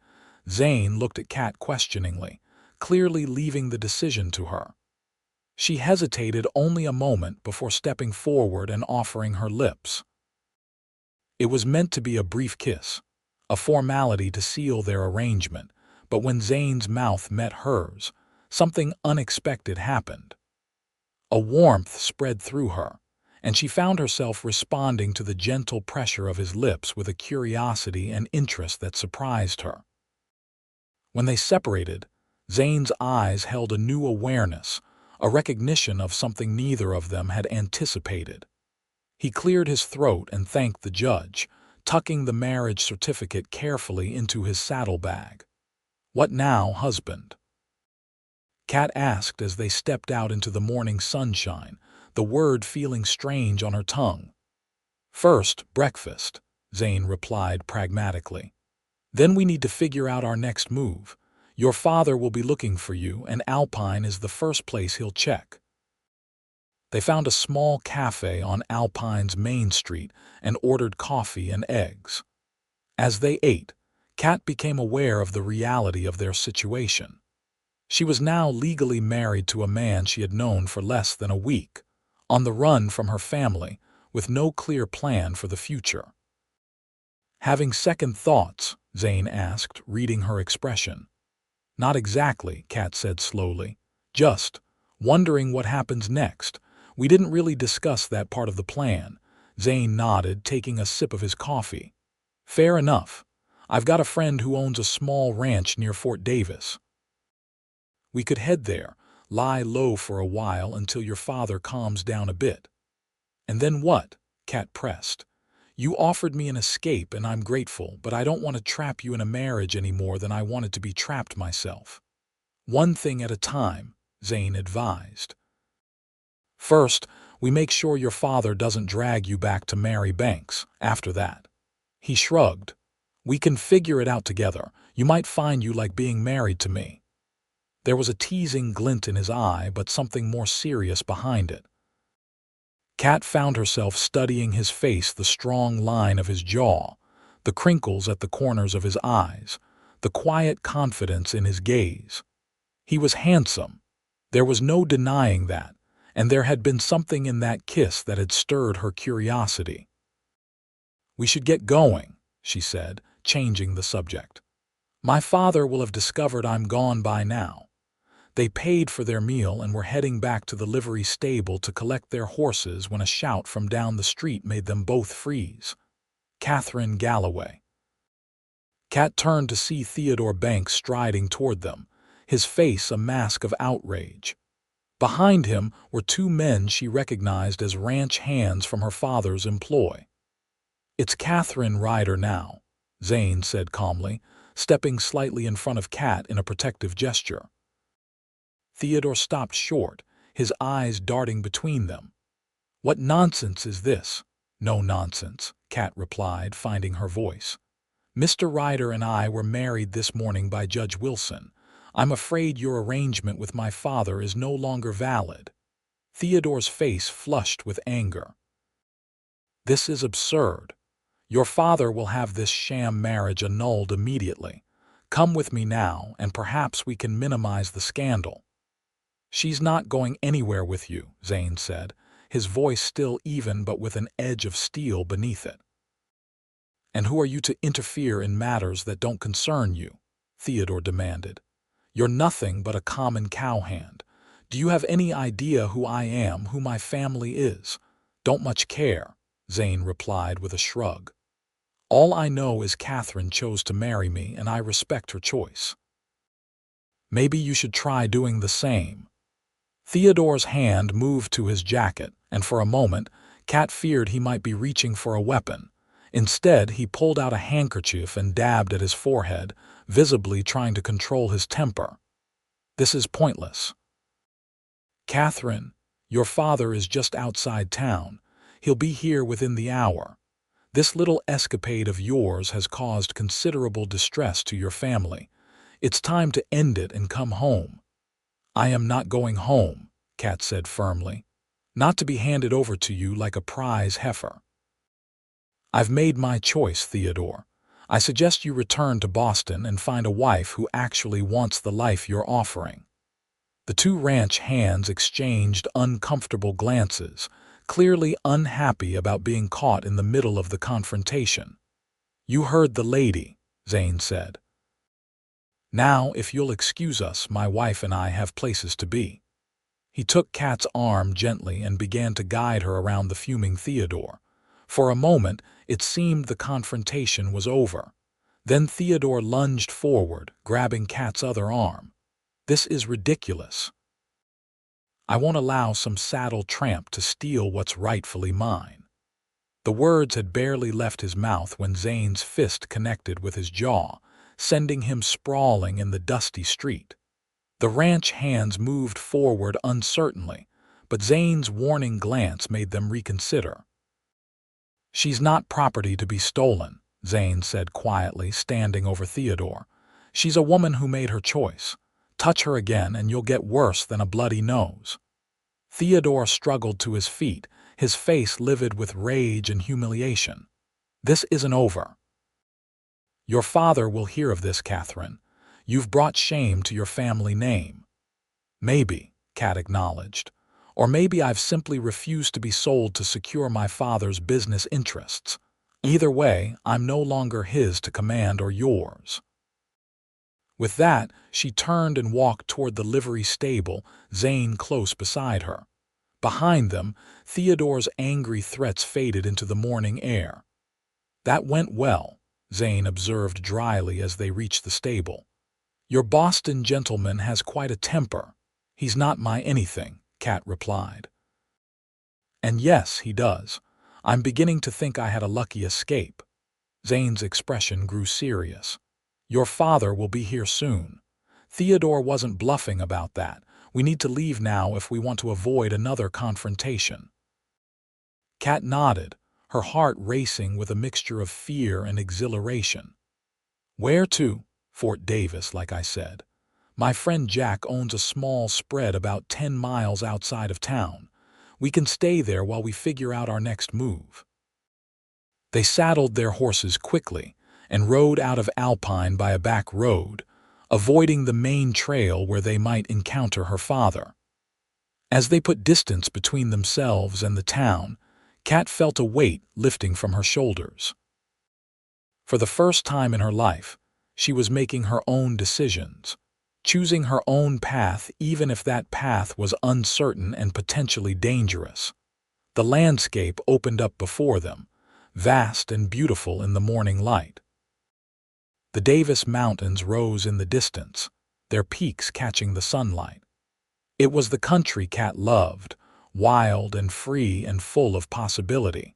Zane looked at Kat questioningly, clearly leaving the decision to her. She hesitated only a moment before stepping forward and offering her lips. It was meant to be a brief kiss, a formality to seal their arrangement, but when Zane's mouth met hers, something unexpected happened. A warmth spread through her, and she found herself responding to the gentle pressure of his lips with a curiosity and interest that surprised her. When they separated, Zane's eyes held a new awareness, a recognition of something neither of them had anticipated. He cleared his throat and thanked the judge, tucking the marriage certificate carefully into his saddlebag. "What now, husband?" Kat asked as they stepped out into the morning sunshine, the word feeling strange on her tongue. "First, breakfast," Zane replied pragmatically. "Then we need to figure out our next move. Your father will be looking for you, and Alpine is the first place he'll check." They found a small cafe on Alpine's main street and ordered coffee and eggs. As they ate, Kat became aware of the reality of their situation. She was now legally married to a man she had known for less than a week, on the run from her family, with no clear plan for the future. "Having second thoughts?" Zane asked, reading her expression. "Not exactly," Kat said slowly. "Just wondering what happens next. We didn't really discuss that part of the plan." Zane nodded, taking a sip of his coffee. "Fair enough. I've got a friend who owns a small ranch near Fort Davis. We could head there, lie low for a while until your father calms down a bit." "And then what?" Kat pressed. "You offered me an escape and I'm grateful, but I don't want to trap you in a marriage any more than I wanted to be trapped myself." "One thing at a time," Zane advised. "First, we make sure your father doesn't drag you back to marry Banks after that." He shrugged. "We can figure it out together. You might find you like being married to me." There was a teasing glint in his eye, but something more serious behind it. Kat found herself studying his face, the strong line of his jaw, the crinkles at the corners of his eyes, the quiet confidence in his gaze. He was handsome. There was no denying that, and there had been something in that kiss that had stirred her curiosity. "We should get going," she said, changing the subject. "My father will have discovered I'm gone by now." They paid for their meal and were heading back to the livery stable to collect their horses when a shout from down the street made them both freeze. "Katherine Galloway." Kat turned to see Theodore Banks striding toward them, his face a mask of outrage. Behind him were two men she recognized as ranch hands from her father's employ. "It's Katherine Ryder now," Zane said calmly, stepping slightly in front of Kat in a protective gesture. Theodore stopped short, his eyes darting between them. "What nonsense is this?" "No nonsense," Kat replied, finding her voice. Mr. Ryder and I were married this morning by Judge Wilson. I'm afraid your arrangement with my father is no longer valid." Theodore's face flushed with anger. "This is absurd. Your father will have this sham marriage annulled immediately. Come with me now, and perhaps we can minimize the scandal." "She's not going anywhere with you," Zane said, his voice still even but with an edge of steel beneath it. "And who are you to interfere in matters that don't concern you?" Theodore demanded. "You're nothing but a common cowhand. Do you have any idea who I am, who my family is?" "Don't much care," Zane replied with a shrug. "All I know is Katherine chose to marry me, and I respect her choice. Maybe you should try doing the same." Theodore's hand moved to his jacket, and for a moment, Kat feared he might be reaching for a weapon. Instead, he pulled out a handkerchief and dabbed at his forehead, visibly trying to control his temper. "This is pointless. Katherine, your father is just outside town. He'll be here within the hour. This little escapade of yours has caused considerable distress to your family. It's time to end it and come home." "I am not going home," Kat said firmly. "Not to be handed over to you like a prize heifer." "I've made my choice, Theodore. I suggest you return to Boston and find a wife who actually wants the life you're offering." The two ranch hands exchanged uncomfortable glances, clearly unhappy about being caught in the middle of the confrontation. "You heard the lady," Zane said. "Now, if you'll excuse us, my wife and I have places to be." He took Kat's arm gently and began to guide her around the fuming Theodore. For a moment, it seemed the confrontation was over. Then Theodore lunged forward, grabbing Kat's other arm. "This is ridiculous. I won't allow some saddle tramp to steal what's rightfully mine." The words had barely left his mouth when Zane's fist connected with his jaw, sending him sprawling in the dusty street. The ranch hands moved forward uncertainly, but Zane's warning glance made them reconsider. "She's not property to be stolen," Zane said quietly, standing over Theodore. "She's a woman who made her choice. Touch her again and you'll get worse than a bloody nose." Theodore struggled to his feet, his face livid with rage and humiliation. "This isn't over. Your father will hear of this, Katherine. You've brought shame to your family name." "Maybe," Kat acknowledged. "Or maybe I've simply refused to be sold to secure my father's business interests. Either way, I'm no longer his to command or yours." With that, she turned and walked toward the livery stable, Zane close beside her. Behind them, Theodore's angry threats faded into the morning air. "That went well," Zane observed dryly as they reached the stable. "Your Boston gentleman has quite a temper." "He's not my anything," Kat replied. "And yes, he does. I'm beginning to think I had a lucky escape." Zane's expression grew serious. "Your father will be here soon. Theodore wasn't bluffing about that. We need to leave now if we want to avoid another confrontation." Kat nodded, her heart racing with a mixture of fear and exhilaration. "Where to?" "Fort Davis, like I said. My friend Jack owns a small spread about 10 miles outside of town. We can stay there while we figure out our next move." They saddled their horses quickly and rode out of Alpine by a back road, avoiding the main trail where they might encounter her father. As they put distance between themselves and the town, Kat felt a weight lifting from her shoulders. For the first time in her life, she was making her own decisions, choosing her own path even if that path was uncertain and potentially dangerous. The landscape opened up before them, vast and beautiful in the morning light. The Davis Mountains rose in the distance, their peaks catching the sunlight. It was the country Kat loved, wild and free and full of possibility.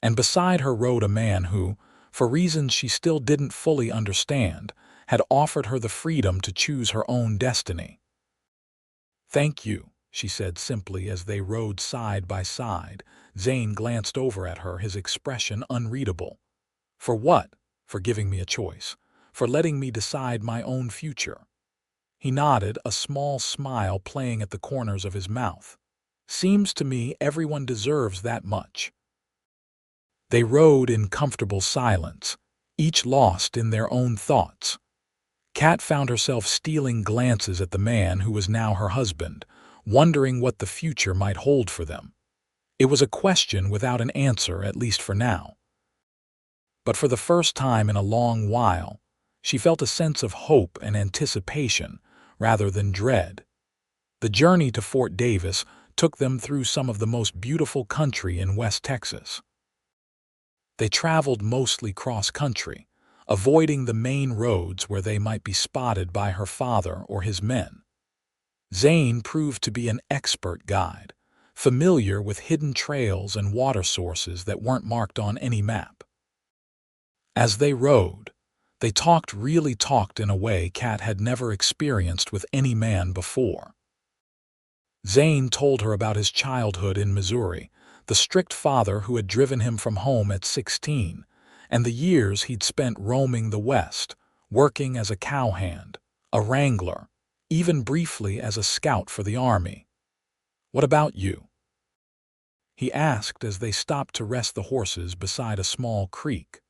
And beside her rode a man who, for reasons she still didn't fully understand, had offered her the freedom to choose her own destiny. "Thank you," she said simply as they rode side by side. Zane glanced over at her, his expression unreadable. "For what?" for giving me a choice, for letting me decide my own future." He nodded, a small smile playing at the corners of his mouth. "Seems to me everyone deserves that much." They rode in comfortable silence, each lost in their own thoughts. Kat found herself stealing glances at the man who was now her husband, wondering what the future might hold for them. It was a question without an answer, at least for now. But for the first time in a long while, she felt a sense of hope and anticipation rather than dread. The journey to Fort Davis took them through some of the most beautiful country in West Texas. They traveled mostly cross-country, avoiding the main roads where they might be spotted by her father or his men. Zane proved to be an expert guide, familiar with hidden trails and water sources that weren't marked on any map. As they rode, they talked in a way Kat had never experienced with any man before. Zane told her about his childhood in Missouri, the strict father who had driven him from home at 16, and the years he'd spent roaming the West, working as a cowhand, a wrangler, even briefly as a scout for the army. "What about you?" he asked as they stopped to rest the horses beside a small creek.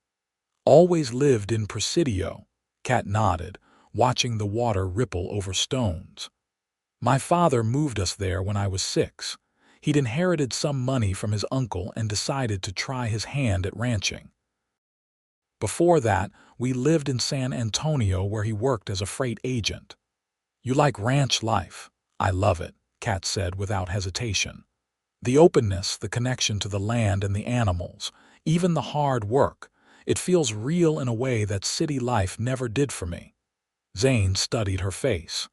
"Always lived in Presidio," Kat nodded, watching the water ripple over stones. "My father moved us there when I was 6. He'd inherited some money from his uncle and decided to try his hand at ranching. Before that, we lived in San Antonio where he worked as a freight agent." "You like ranch life?" "I love it," Kat said without hesitation. "The openness, the connection to the land and the animals, even the hard work. It feels real in a way that city life never did for me." Zane studied her face.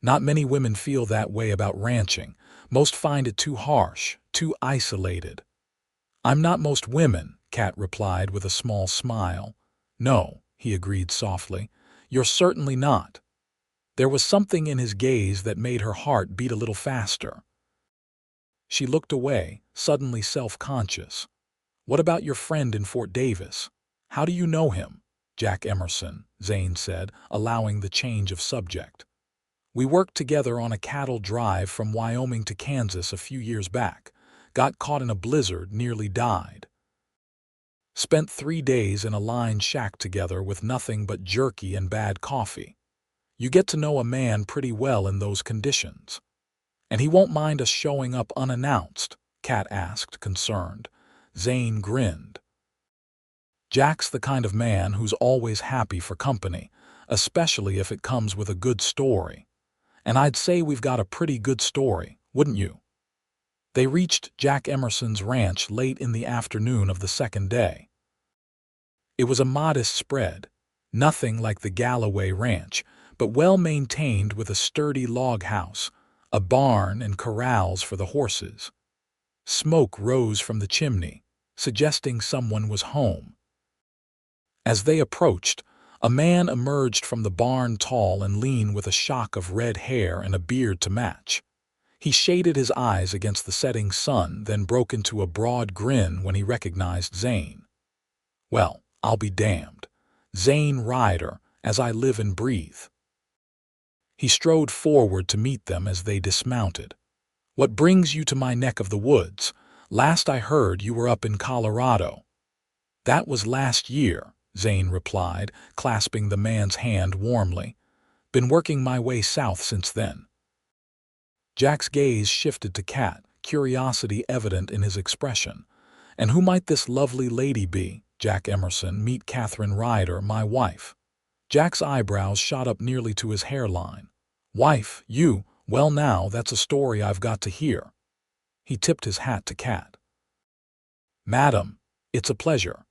"Not many women feel that way about ranching. Most find it too harsh, too isolated." "I'm not most women," Kat replied with a small smile. "No," he agreed softly, "you're certainly not." There was something in his gaze that made her heart beat a little faster. She looked away, suddenly self-conscious. "What about your friend in Fort Davis? How do you know him?" "Jack Emerson," Zane said, allowing the change of subject. "We worked together on a cattle drive from Wyoming to Kansas a few years back. Got caught in a blizzard, nearly died. Spent 3 days in a lined shack together with nothing but jerky and bad coffee. You get to know a man pretty well in those conditions." "And he won't mind us showing up unannounced?" Kat asked, concerned. Zane grinned. "Jack's the kind of man who's always happy for company, especially if it comes with a good story. And I'd say we've got a pretty good story, wouldn't you?" They reached Jack Emerson's ranch late in the afternoon of the second day. It was a modest spread, nothing like the Galloway ranch, but well-maintained with a sturdy log house, a barn and corrals for the horses. Smoke rose from the chimney, suggesting someone was home. As they approached, a man emerged from the barn, tall and lean with a shock of red hair and a beard to match. He shaded his eyes against the setting sun, then broke into a broad grin when he recognized Zane. "Well, I'll be damned. Zane Ryder, as I live and breathe." He strode forward to meet them as they dismounted. "What brings you to my neck of the woods? Last I heard you were up in Colorado." "That was last year," Zane replied, clasping the man's hand warmly. "Been working my way south since then." Jack's gaze shifted to Kat, curiosity evident in his expression. "And who might this lovely lady be?" "Jack Emerson, meet Katherine Ryder, my wife." Jack's eyebrows shot up nearly to his hairline. "Wife, you? Well now, that's a story I've got to hear." He tipped his hat to Kat. "Madam, it's a pleasure.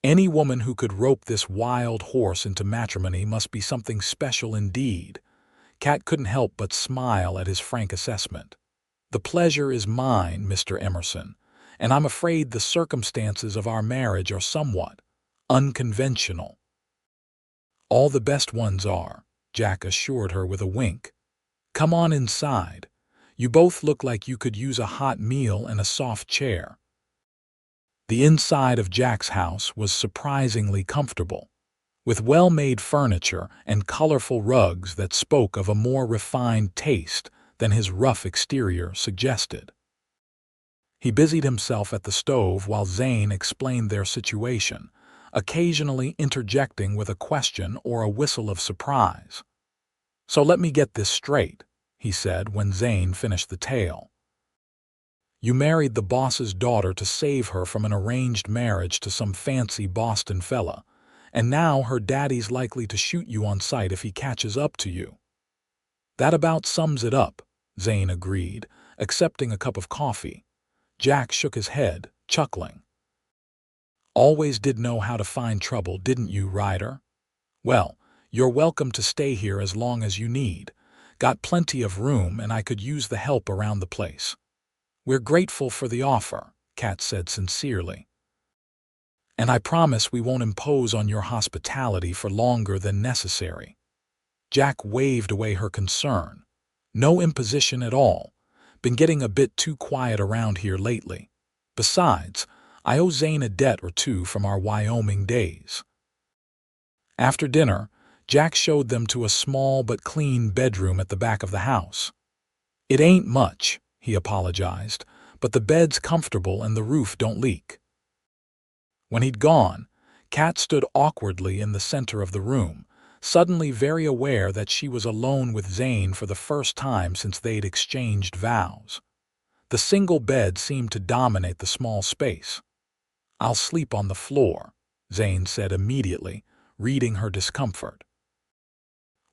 Any woman who could rope this wild horse into matrimony must be something special indeed." Kat couldn't help but smile at his frank assessment. "The pleasure is mine, Mr. Emerson, and I'm afraid the circumstances of our marriage are somewhat unconventional." "All the best ones are," Jack assured her with a wink. "Come on inside. You both look like you could use a hot meal and a soft chair." The inside of Jack's house was surprisingly comfortable, with well-made furniture and colorful rugs that spoke of a more refined taste than his rough exterior suggested. He busied himself at the stove while Zane explained their situation, occasionally interjecting with a question or a whistle of surprise. "So let me get this straight," he said when Zane finished the tale. "You married the boss's daughter to save her from an arranged marriage to some fancy Boston fella, and now her daddy's likely to shoot you on sight if he catches up to you." "That about sums it up," Zane agreed, accepting a cup of coffee. Jack shook his head, chuckling. "Always did know how to find trouble, didn't you, Ryder? Well, you're welcome to stay here as long as you need. Got plenty of room, and I could use the help around the place." "We're grateful for the offer," Kat said sincerely. "And I promise we won't impose on your hospitality for longer than necessary." Jack waved away her concern. "No imposition at all. Been getting a bit too quiet around here lately. Besides, I owe Zane a debt or two from our Wyoming days." After dinner, Jack showed them to a small but clean bedroom at the back of the house. "It ain't much," he apologized, "but the bed's comfortable and the roof don't leak." When he'd gone, Kat stood awkwardly in the center of the room, suddenly very aware that she was alone with Zane for the first time since they'd exchanged vows. The single bed seemed to dominate the small space. "I'll sleep on the floor," Zane said immediately, reading her discomfort.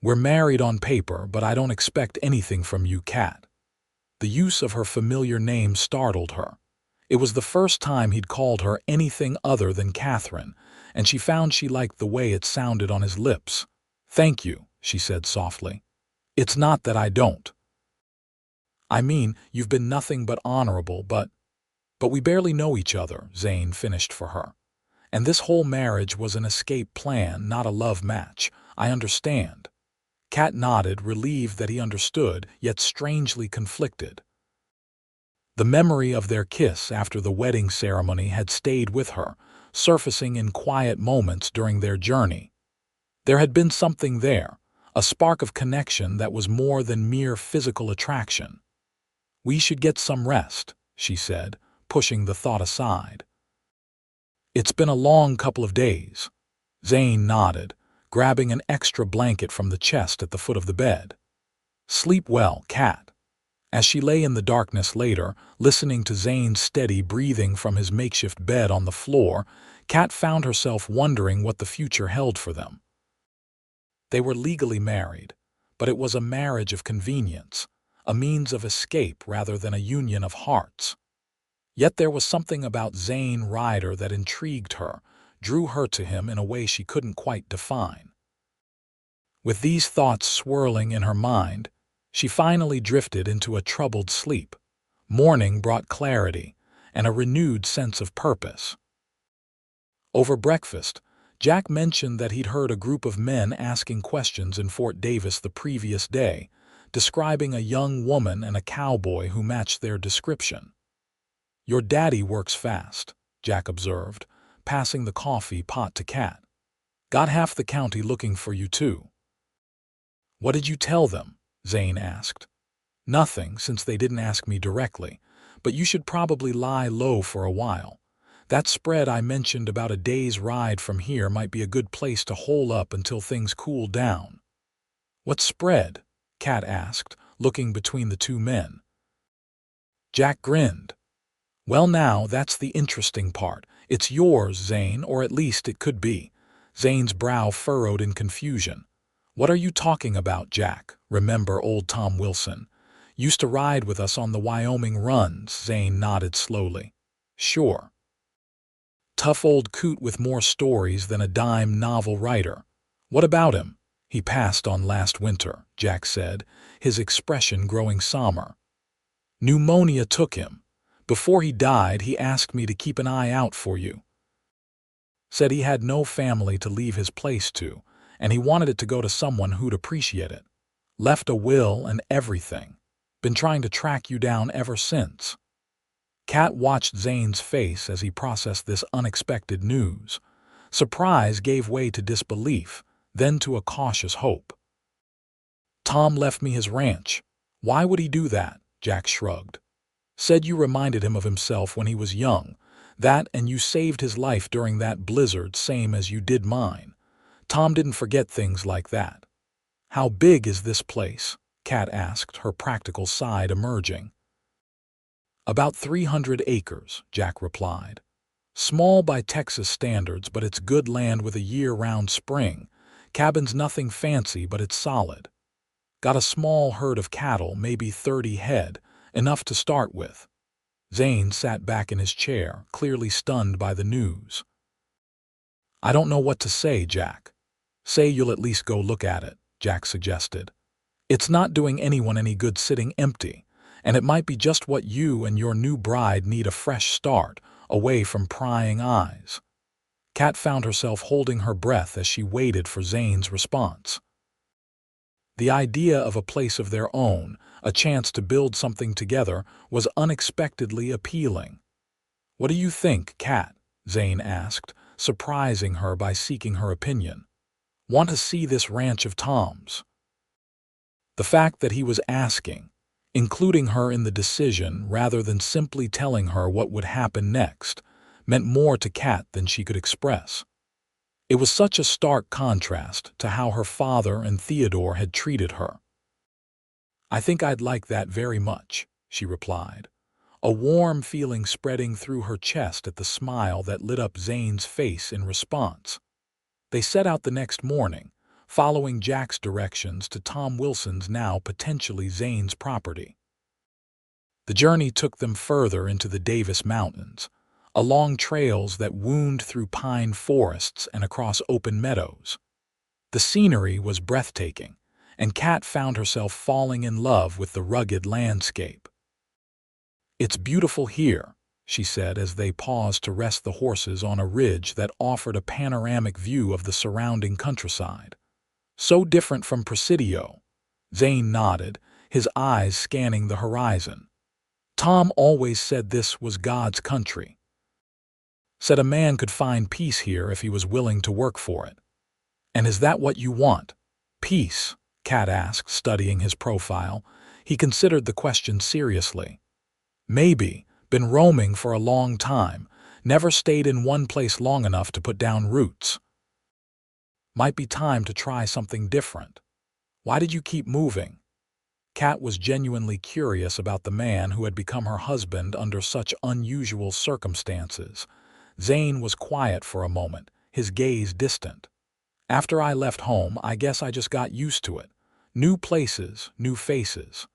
"We're married on paper, but I don't expect anything from you, Kat." The use of her familiar name startled her. It was the first time he'd called her anything other than Katherine, and she found she liked the way it sounded on his lips. "Thank you," she said softly. "It's not that I don't. I mean, you've been nothing but honorable, but we barely know each other," Zane finished for her. "And this whole marriage was an escape plan, not a love match. I understand." Kat nodded, relieved that he understood, yet strangely conflicted. The memory of their kiss after the wedding ceremony had stayed with her, surfacing in quiet moments during their journey. There had been something there, a spark of connection that was more than mere physical attraction. "We should get some rest," she said, pushing the thought aside. "It's been a long couple of days." Zane nodded, grabbing an extra blanket from the chest at the foot of the bed. "Sleep well, Kat." As she lay in the darkness later, listening to Zane's steady breathing from his makeshift bed on the floor, Kat found herself wondering what the future held for them. They were legally married, but it was a marriage of convenience, a means of escape rather than a union of hearts. Yet there was something about Zane Ryder that intrigued her, drew her to him in a way she couldn't quite define. With these thoughts swirling in her mind, she finally drifted into a troubled sleep. Morning brought clarity and a renewed sense of purpose. Over breakfast, Jack mentioned that he'd heard a group of men asking questions in Fort Davis the previous day, describing a young woman and a cowboy who matched their description. "Your daddy works fast," Jack observed, passing the coffee pot to Kat. "Got half the county looking for you, too." "What did you tell them?" Zane asked. "Nothing, since they didn't ask me directly, but you should probably lie low for a while. That spread I mentioned about a day's ride from here might be a good place to hole up until things cool down." "What spread?" Kat asked, looking between the two men. Jack grinned. "Well now, that's the interesting part. It's yours, Zane, or at least it could be." Zane's brow furrowed in confusion. "What are you talking about, Jack? Remember old Tom Wilson? Used to ride with us on the Wyoming runs." Zane nodded slowly. "Sure. Tough old coot with more stories than a dime novel writer. What about him?" "He passed on last winter," Jack said, his expression growing somber. "Pneumonia took him. Before he died, he asked me to keep an eye out for you. Said he had no family to leave his place to, and he wanted it to go to someone who'd appreciate it. Left a will and everything. Been trying to track you down ever since." Kat watched Zane's face as he processed this unexpected news. Surprise gave way to disbelief, then to a cautious hope. "Tom left me his ranch. Why would he do that?" Jack shrugged. "Said you reminded him of himself when he was young. That and you saved his life during that blizzard, same as you did mine. Tom didn't forget things like that." "How big is this place?" Kat asked, her practical side emerging. "About 300 acres, Jack replied. "Small by Texas standards, but it's good land with a year-round spring. Cabin's nothing fancy, but it's solid. Got a small herd of cattle, maybe 30 head, enough to start with." Zane sat back in his chair, clearly stunned by the news. "I don't know what to say, Jack." "Say you'll at least go look at it," Jack suggested. "It's not doing anyone any good sitting empty, and it might be just what you and your new bride need, a fresh start, away from prying eyes." Kat found herself holding her breath as she waited for Zane's response. The idea of a place of their own, a chance to build something together, was unexpectedly appealing. "What do you think, Kat?" Zane asked, surprising her by seeking her opinion. "Want to see this ranch of Tom's?" The fact that he was asking, including her in the decision rather than simply telling her what would happen next, meant more to Kat than she could express. It was such a stark contrast to how her father and Theodore had treated her. "I think I'd like that very much," she replied, a warm feeling spreading through her chest at the smile that lit up Zane's face in response. They set out the next morning, following Jack's directions to Tom Wilson's, now potentially Zane's, property. The journey took them further into the Davis Mountains, along trails that wound through pine forests and across open meadows. The scenery was breathtaking, and Kat found herself falling in love with the rugged landscape. "It's beautiful here," she said as they paused to rest the horses on a ridge that offered a panoramic view of the surrounding countryside. "So different from Presidio." Zane nodded, his eyes scanning the horizon. "Tom always said this was God's country. Said a man could find peace here if he was willing to work for it." "And is that what you want? Peace?" Kat asked, studying his profile. He considered the question seriously. "Maybe. Been roaming for a long time. Never stayed in one place long enough to put down roots. Might be time to try something different." "Why did you keep moving?" Kat was genuinely curious about the man who had become her husband under such unusual circumstances. Zane was quiet for a moment, his gaze distant. "After I left home, I guess I just got used to it. New places, new faces.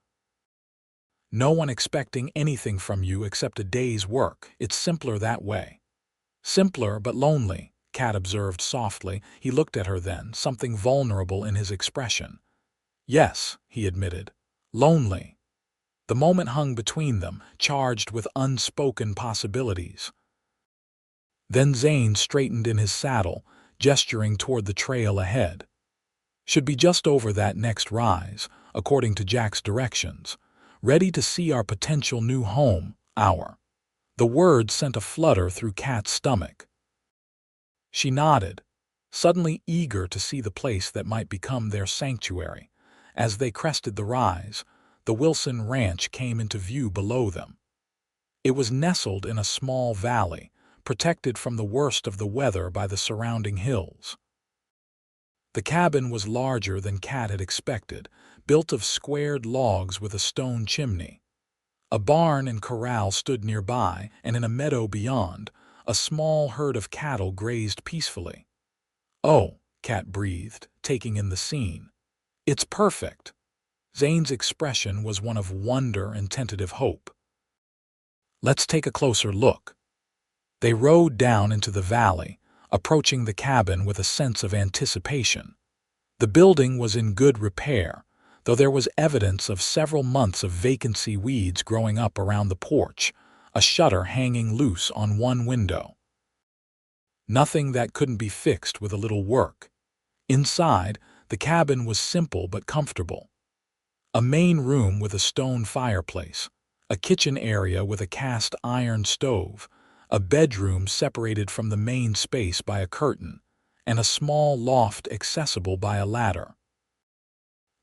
No one expecting anything from you except a day's work. It's simpler that way." "Simpler but lonely," Kat observed softly. He looked at her then, something vulnerable in his expression. "Yes," he admitted. "Lonely." The moment hung between them, charged with unspoken possibilities. Then Zane straightened in his saddle, gesturing toward the trail ahead. "Should be just over that next rise, according to Jack's directions. Ready to see our potential new home, our—" The word sent a flutter through Kat's stomach. She nodded, suddenly eager to see the place that might become their sanctuary. As they crested the rise, the Wilson Ranch came into view below them. It was nestled in a small valley, protected from the worst of the weather by the surrounding hills. The cabin was larger than Kat had expected, built of squared logs with a stone chimney. A barn and corral stood nearby, and in a meadow beyond, a small herd of cattle grazed peacefully. "Oh," Kat breathed, taking in the scene. "It's perfect." Zane's expression was one of wonder and tentative hope. "Let's take a closer look." They rode down into the valley, approaching the cabin with a sense of anticipation. The building was in good repair, though there was evidence of several months of vacancy, weeds growing up around the porch, a shutter hanging loose on one window. Nothing that couldn't be fixed with a little work. Inside, the cabin was simple but comfortable. A main room with a stone fireplace, a kitchen area with a cast iron stove, a bedroom separated from the main space by a curtain, and a small loft accessible by a ladder.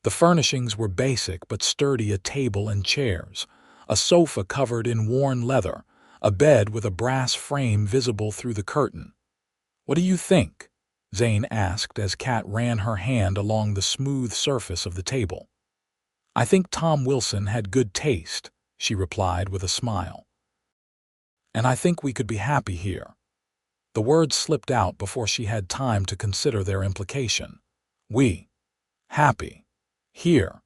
The furnishings were basic but sturdy: a table and chairs, a sofa covered in worn leather, a bed with a brass frame visible through the curtain. "What do you think?" Zane asked as Kat ran her hand along the smooth surface of the table. "I think Tom Wilson had good taste," she replied with a smile. "And I think we could be happy here." The words slipped out before she had time to consider their implication. We. Happy. Here.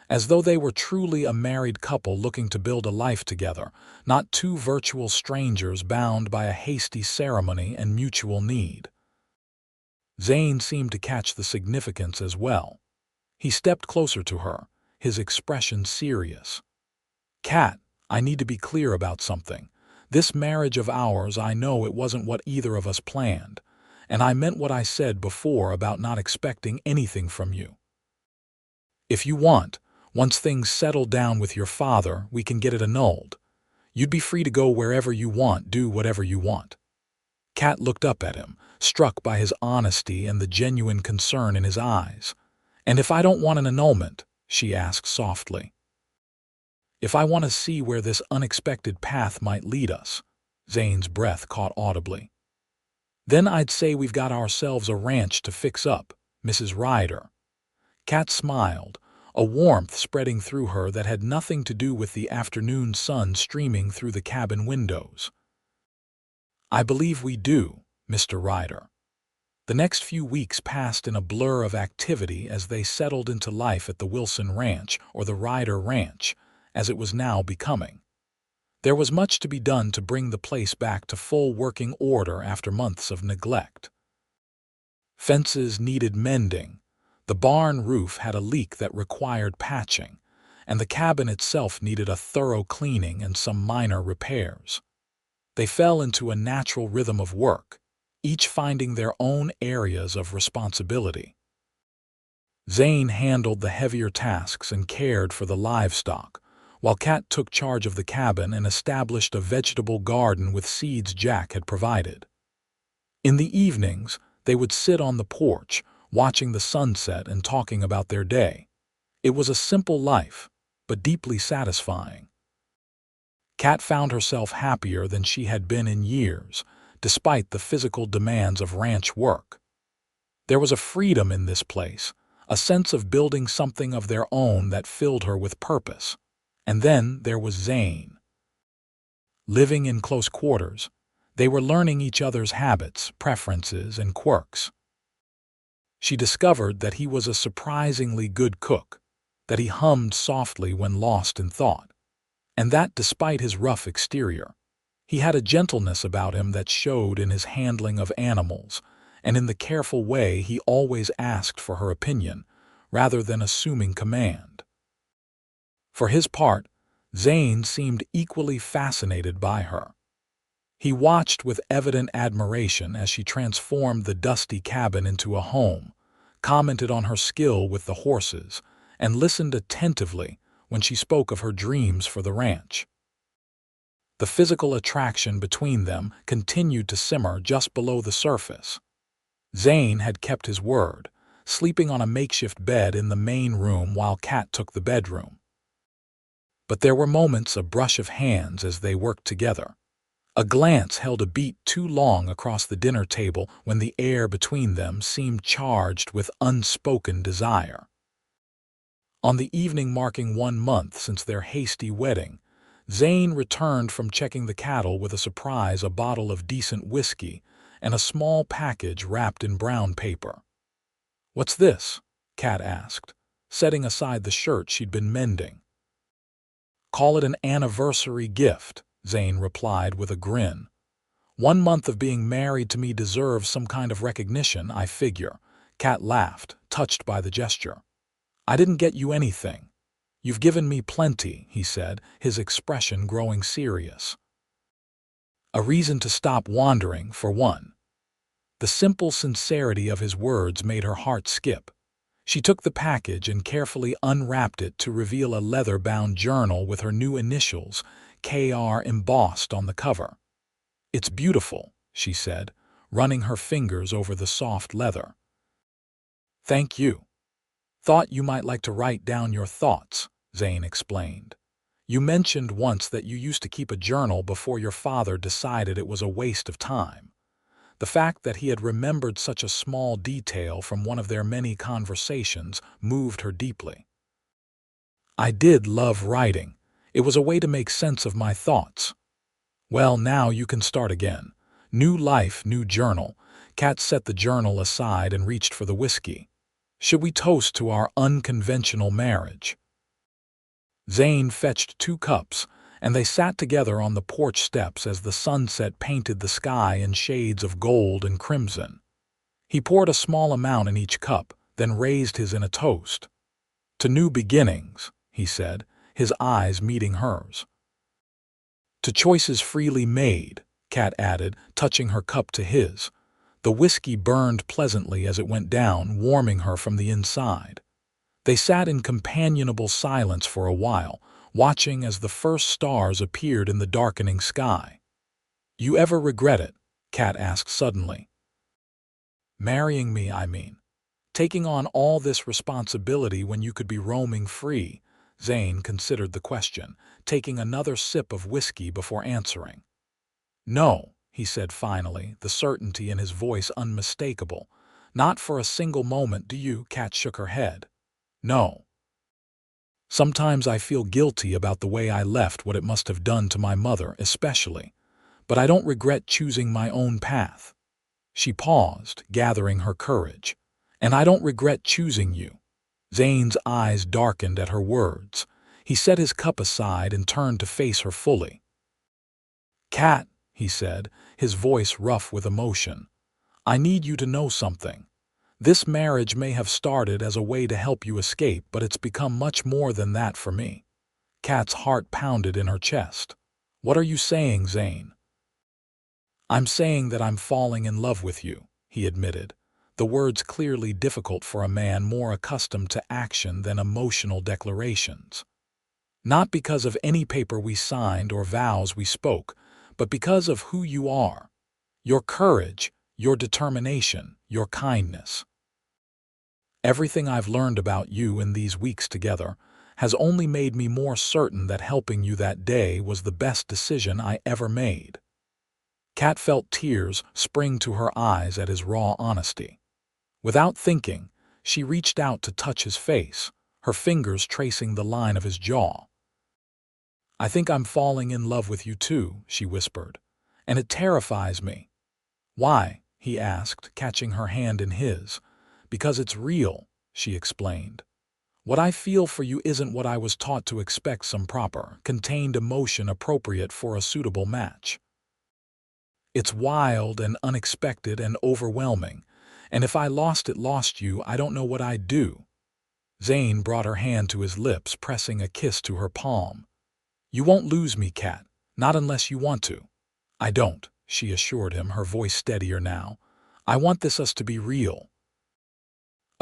As though they were truly a married couple looking to build a life together, not two virtual strangers bound by a hasty ceremony and mutual need. Zane seemed to catch the significance as well. He stepped closer to her, his expression serious. "Kat, I need to be clear about something. This marriage of ours, I know it wasn't what either of us planned, and I meant what I said before about not expecting anything from you. If you want, once things settle down with your father, we can get it annulled. You'd be free to go wherever you want, do whatever you want." Kat looked up at him, struck by his honesty and the genuine concern in his eyes. "And if I don't want an annulment?" she asked softly. "If I want to see where this unexpected path might lead us," Zane's breath caught audibly. "Then I'd say we've got ourselves a ranch to fix up, Mrs. Ryder." Kat smiled, a warmth spreading through her that had nothing to do with the afternoon sun streaming through the cabin windows. "I believe we do, Mr. Ryder." The next few weeks passed in a blur of activity as they settled into life at the Wilson Ranch, or the Ryder Ranch, as it was now becoming. There was much to be done to bring the place back to full working order after months of neglect. Fences needed mending, the barn roof had a leak that required patching, and the cabin itself needed a thorough cleaning and some minor repairs. They fell into a natural rhythm of work, each finding their own areas of responsibility. Zane handled the heavier tasks and cared for the livestock, while Kat took charge of the cabin and established a vegetable garden with seeds Jack had provided. In the evenings, they would sit on the porch, watching the sunset and talking about their day. It was a simple life, but deeply satisfying. Kat found herself happier than she had been in years, despite the physical demands of ranch work. There was a freedom in this place, a sense of building something of their own that filled her with purpose. And then there was Zane. Living in close quarters, they were learning each other's habits, preferences, and quirks. She discovered that he was a surprisingly good cook, that he hummed softly when lost in thought, and that despite his rough exterior, he had a gentleness about him that showed in his handling of animals and in the careful way he always asked for her opinion, rather than assuming command. For his part, Zane seemed equally fascinated by her. He watched with evident admiration as she transformed the dusty cabin into a home, commented on her skill with the horses, and listened attentively when she spoke of her dreams for the ranch. The physical attraction between them continued to simmer just below the surface. Zane had kept his word, sleeping on a makeshift bed in the main room while Kat took the bedroom. But there were moments of brush of hands as they worked together. A glance held a beat too long across the dinner table when the air between them seemed charged with unspoken desire. On the evening marking 1 month since their hasty wedding, Zane returned from checking the cattle with a surprise: a bottle of decent whiskey and a small package wrapped in brown paper. "What's this?" Kat asked, setting aside the shirt she'd been mending. "Call it an anniversary gift," Zane replied with a grin. "1 month of being married to me deserves some kind of recognition, I figure." Kat laughed, touched by the gesture. "I didn't get you anything. You've given me plenty," he said, his expression growing serious. "A reason to stop wandering, for one." The simple sincerity of his words made her heart skip. She took the package and carefully unwrapped it to reveal a leather-bound journal with her new initials, KR, embossed on the cover. "It's beautiful," she said, running her fingers over the soft leather. "Thank you. Thought you might like to write down your thoughts," Zane explained. "You mentioned once that you used to keep a journal before your father decided it was a waste of time." The fact that he had remembered such a small detail from one of their many conversations moved her deeply. "I did love writing. It was a way to make sense of my thoughts." "Well, now you can start again. New life, new journal." Kat set the journal aside and reached for the whiskey. "Should we toast to our unconventional marriage?" Zane fetched 2 cups, and they sat together on the porch steps as the sunset painted the sky in shades of gold and crimson. He poured a small amount in each cup, then raised his in a toast. "To new beginnings," he said, his eyes meeting hers. "To choices freely made," Kat added, touching her cup to his. The whiskey burned pleasantly as it went down, warming her from the inside. They sat in companionable silence for a while, watching as the first stars appeared in the darkening sky. "You ever regret it?" Kat asked suddenly. "Marrying me, I mean. Taking on all this responsibility when you could be roaming free." Zane considered the question, taking another sip of whiskey before answering. "No," he said finally, the certainty in his voice unmistakable. "Not for a single moment do you." Kat shook her head. "No. Sometimes I feel guilty about the way I left, what it must have done to my mother especially. But I don't regret choosing my own path." She paused, gathering her courage. "And I don't regret choosing you." Zane's eyes darkened at her words. He set his cup aside and turned to face her fully. "Kat," he said, his voice rough with emotion, "I need you to know something. This marriage may have started as a way to help you escape, but it's become much more than that for me." Kat's heart pounded in her chest. "What are you saying, Zane?" "I'm saying that I'm falling in love with you," he admitted, the words clearly difficult for a man more accustomed to action than emotional declarations. "Not because of any paper we signed or vows we spoke, but because of who you are. Your courage, your determination, your kindness. Everything I've learned about you in these weeks together has only made me more certain that helping you that day was the best decision I ever made." Kat felt tears spring to her eyes at his raw honesty. Without thinking, she reached out to touch his face, her fingers tracing the line of his jaw. "I think I'm falling in love with you too," she whispered, "and it terrifies me." "Why?" he asked, catching her hand in his. "Because it's real," she explained. "What I feel for you isn't what I was taught to expect, some proper, contained emotion appropriate for a suitable match. It's wild and unexpected and overwhelming, and if I lost you, I don't know what I'd do." Zane brought her hand to his lips, pressing a kiss to her palm. "You won't lose me, Kat, not unless you want to." "I don't," she assured him, her voice steadier now. "I want us to be real.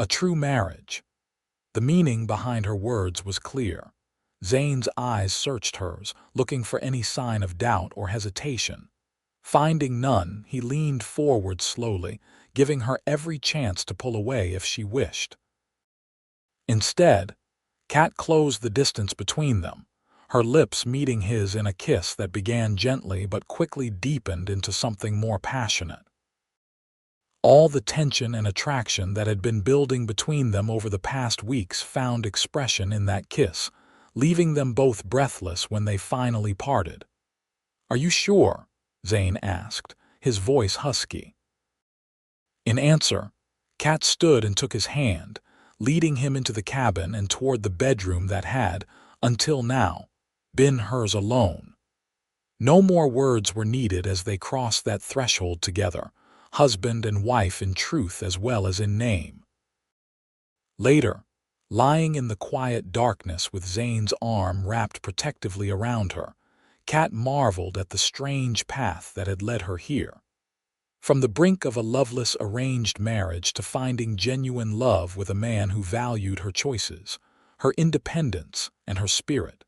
A true marriage." The meaning behind her words was clear. Zane's eyes searched hers, looking for any sign of doubt or hesitation. Finding none, he leaned forward slowly, giving her every chance to pull away if she wished. Instead, Kat closed the distance between them, her lips meeting his in a kiss that began gently but quickly deepened into something more passionate. All the tension and attraction that had been building between them over the past weeks found expression in that kiss, leaving them both breathless when they finally parted. "Are you sure?" Zane asked, his voice husky. In answer, Kat stood and took his hand, leading him into the cabin and toward the bedroom that had, until now, been hers alone. No more words were needed as they crossed that threshold together, husband and wife in truth as well as in name. Later, lying in the quiet darkness with Zane's arm wrapped protectively around her, Kat marveled at the strange path that had led her here. From the brink of a loveless arranged marriage to finding genuine love with a man who valued her choices, her independence, and her spirit.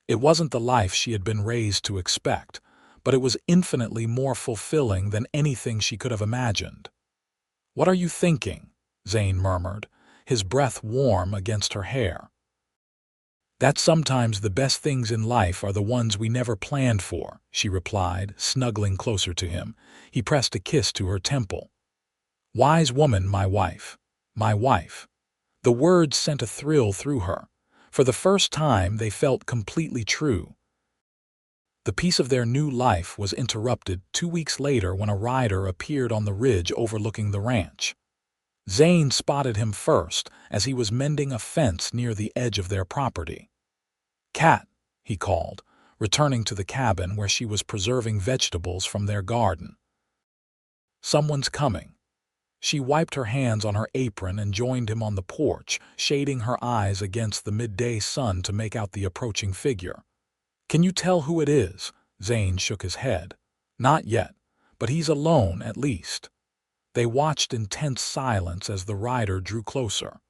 It wasn't the life she had been raised to expect, but it was infinitely more fulfilling than anything she could have imagined. "What are you thinking?" Zane murmured, his breath warm against her hair. "That sometimes the best things in life are the ones we never planned for," she replied, snuggling closer to him. He pressed a kiss to her temple. "Wise woman, my wife. My wife." The words sent a thrill through her. For the first time, they felt completely true. The peace of their new life was interrupted 2 weeks later when a rider appeared on the ridge overlooking the ranch. Zane spotted him first as he was mending a fence near the edge of their property. "Kat," he called, returning to the cabin where she was preserving vegetables from their garden. "Someone's coming." She wiped her hands on her apron and joined him on the porch, shading her eyes against the midday sun to make out the approaching figure. "Can you tell who it is?" Zane shook his head. "Not yet, but he's alone at least." They watched in tense silence as the rider drew closer.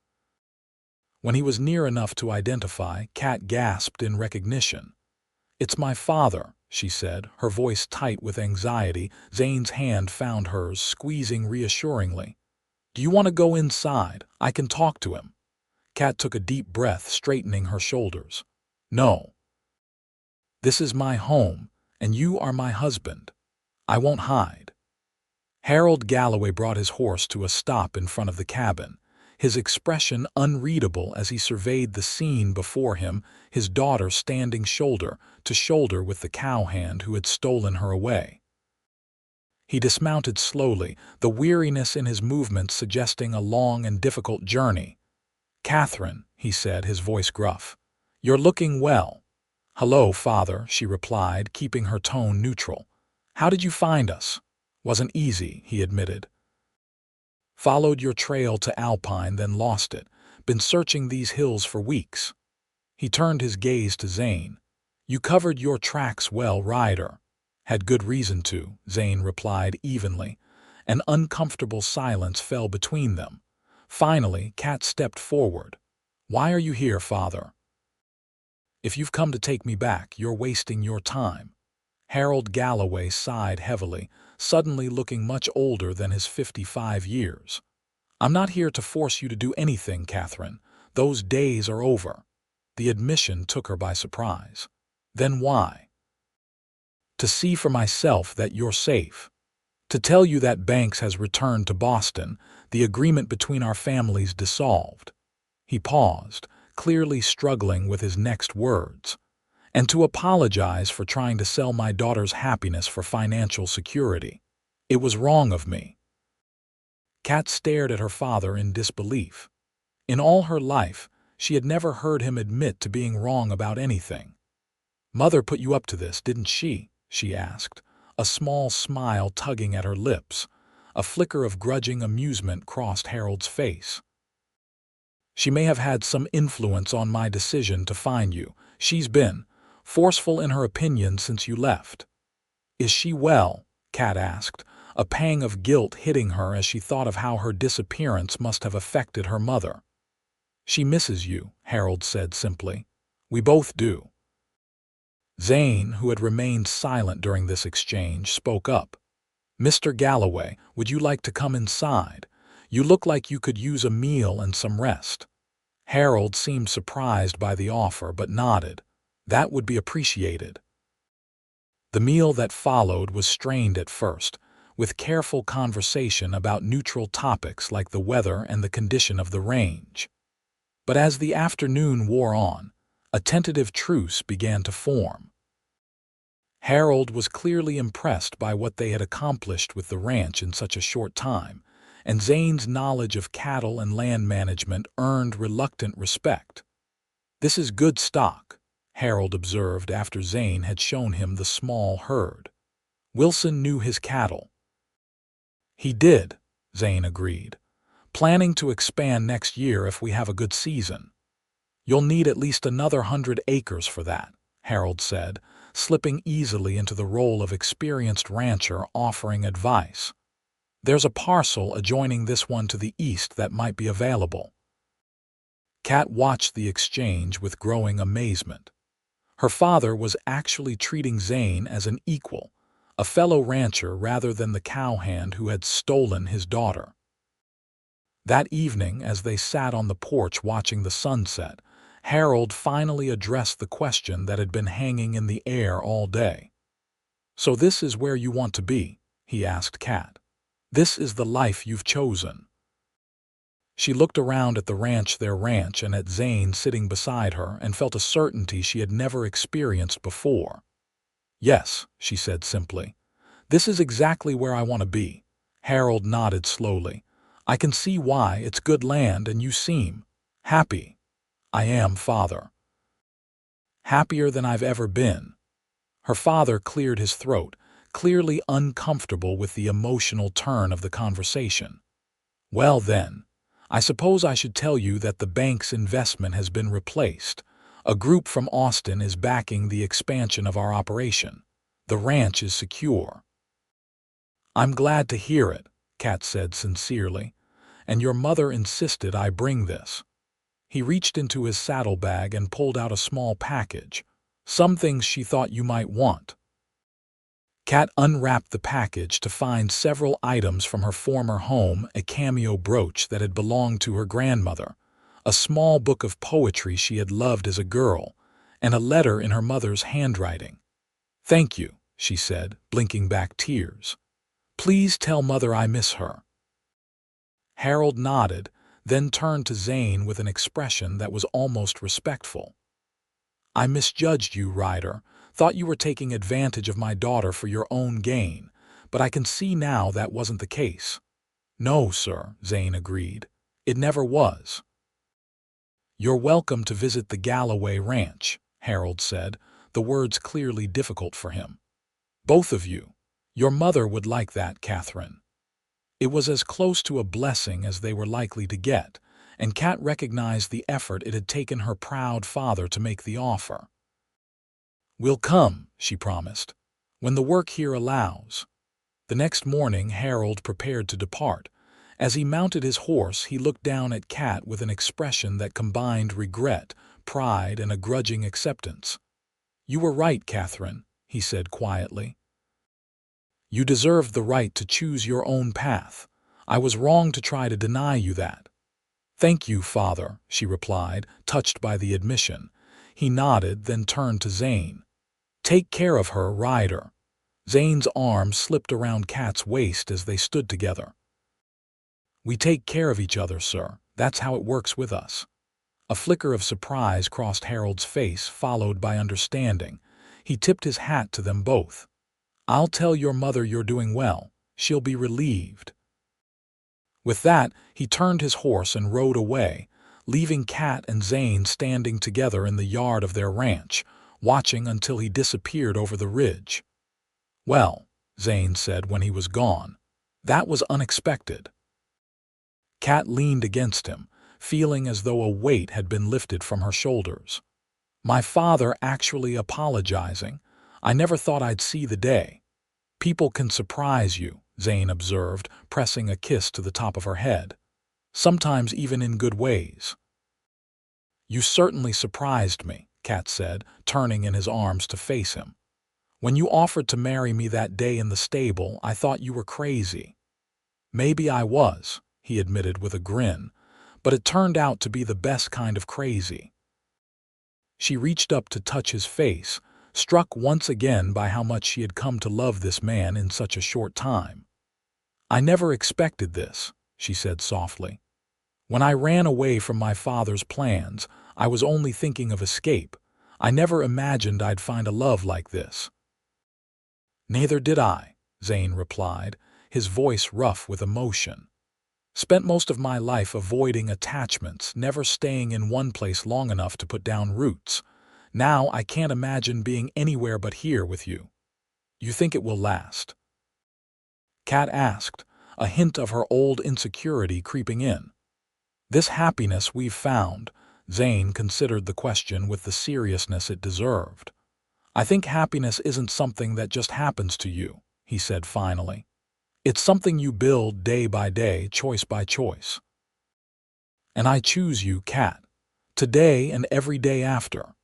When he was near enough to identify, Kat gasped in recognition. "It's my father," she said, her voice tight with anxiety. Zane's hand found hers, squeezing reassuringly. "Do you want to go inside? I can talk to him." Kat took a deep breath, straightening her shoulders. "No. This is my home, and you are my husband. I won't hide." Harold Galloway brought his horse to a stop in front of the cabin, his expression unreadable as he surveyed the scene before him, his daughter standing shoulder to shoulder with the cowhand who had stolen her away. He dismounted slowly, the weariness in his movements suggesting a long and difficult journey. "Katherine," he said, his voice gruff, "you're looking well." "Hello, father," she replied, keeping her tone neutral. "How did you find us?" "Wasn't easy," he admitted. "Followed your trail to Alpine, then lost it. Been searching these hills for weeks." He turned his gaze to Zane. "You covered your tracks well, Ryder." "Had good reason to," Zane replied evenly. An uncomfortable silence fell between them. Finally, Kat stepped forward. "Why are you here, father?" "If you've come to take me back, you're wasting your time." Harold Galloway sighed heavily, suddenly looking much older than his 55 years. "I'm not here to force you to do anything, Katherine. Those days are over." The admission took her by surprise. "Then why?" "To see for myself that you're safe. To tell you that Banks has returned to Boston, the agreement between our families dissolved." He paused, clearly struggling with his next words. "And to apologize for trying to sell my daughter's happiness for financial security. It was wrong of me." Kat stared at her father in disbelief. In all her life, she had never heard him admit to being wrong about anything. "Mother put you up to this, didn't she?" she asked, a small smile tugging at her lips. A flicker of grudging amusement crossed Harold's face. "She may have had some influence on my decision to find you. She's been forceful in her opinion since you left." "Is she well?" Kat asked, a pang of guilt hitting her as she thought of how her disappearance must have affected her mother. "She misses you," Harold said simply. "We both do." Zane, who had remained silent during this exchange, spoke up. "Mr. Galloway, would you like to come inside? You look like you could use a meal and some rest." Harold seemed surprised by the offer but nodded. "That would be appreciated." The meal that followed was strained at first, with careful conversation about neutral topics like the weather and the condition of the range. But as the afternoon wore on, a tentative truce began to form. Harold was clearly impressed by what they had accomplished with the ranch in such a short time, and Zane's knowledge of cattle and land management earned reluctant respect. "This is good stock," Harold observed after Zane had shown him the small herd. "Wilson knew his cattle." "He did," Zane agreed. "Planning to expand next year if we have a good season." "You'll need at least another 100 acres for that," Harold said, slipping easily into the role of experienced rancher offering advice. "There's a parcel adjoining this one to the east that might be available." Kat watched the exchange with growing amazement. Her father was actually treating Zane as an equal, a fellow rancher rather than the cowhand who had stolen his daughter. That evening, as they sat on the porch watching the sunset, Harold finally addressed the question that had been hanging in the air all day. "So this is where you want to be?" he asked Kat. "This is the life you've chosen?" She looked around at their ranch, and at Zane sitting beside her, and felt a certainty she had never experienced before. "Yes," she said simply. "This is exactly where I want to be." Harold nodded slowly. "I can see why. It's good land, and you seem happy." "I am, Father. Happier than I've ever been." Her father cleared his throat, clearly uncomfortable with the emotional turn of the conversation. "Well then, I suppose I should tell you that the bank's investment has been replaced. A group from Austin is backing the expansion of our operation. The ranch is secure." "I'm glad to hear it," Kat said sincerely. "And your mother insisted I bring this." He reached into his saddlebag and pulled out a small package. "Some things she thought you might want." Kat unwrapped the package to find several items from her former home, a cameo brooch that had belonged to her grandmother, a small book of poetry she had loved as a girl, and a letter in her mother's handwriting. "Thank you," she said, blinking back tears. "Please tell Mother I miss her." Harold nodded, then turned to Zane with an expression that was almost respectful. "I misjudged you, Ryder. Thought you were taking advantage of my daughter for your own gain, but I can see now that wasn't the case." "No, sir," Zane agreed. "It never was." "You're welcome to visit the Galloway ranch," Harold said, the words clearly difficult for him. "Both of you. Your mother would like that, Katherine." It was as close to a blessing as they were likely to get, and Kat recognized the effort it had taken her proud father to make the offer. "We'll come," she promised, "when the work here allows." The next morning Harold prepared to depart. As he mounted his horse, he looked down at Kat with an expression that combined regret, pride, and a grudging acceptance. "You were right, Katherine," he said quietly. "You deserved the right to choose your own path. I was wrong to try to deny you that." "Thank you, Father," she replied, touched by the admission. He nodded, then turned to Zane. "Take care of her, Ryder." Zane's arm slipped around Kat's waist as they stood together. "We take care of each other, sir. That's how it works with us." A flicker of surprise crossed Harold's face, followed by understanding. He tipped his hat to them both. "I'll tell your mother you're doing well. She'll be relieved." With that, he turned his horse and rode away, leaving Kat and Zane standing together in the yard of their ranch, watching until he disappeared over the ridge. "Well," Zane said when he was gone, "that was unexpected." Kat leaned against him, feeling as though a weight had been lifted from her shoulders. "My father actually apologizing. I never thought I'd see the day." "People can surprise you," Zane observed, pressing a kiss to the top of her head. "Sometimes even in good ways." "You certainly surprised me," Kat said, turning in his arms to face him. "When you offered to marry me that day in the stable, I thought you were crazy." "Maybe I was," he admitted with a grin, "but it turned out to be the best kind of crazy." She reached up to touch his face, struck once again by how much she had come to love this man in such a short time. "I never expected this," she said softly. "When I ran away from my father's plans, I was only thinking of escape. I never imagined I'd find a love like this." "Neither did I," Zane replied, his voice rough with emotion. "Spent most of my life avoiding attachments, never staying in one place long enough to put down roots. Now I can't imagine being anywhere but here with you." "You think it will last?" Kat asked, a hint of her old insecurity creeping in. "This happiness we've found," Zane considered the question with the seriousness it deserved. I think happiness isn't something that just happens to you, he said finally. It's something you build day by day, choice by choice. And I choose you, Kat, today and every day after.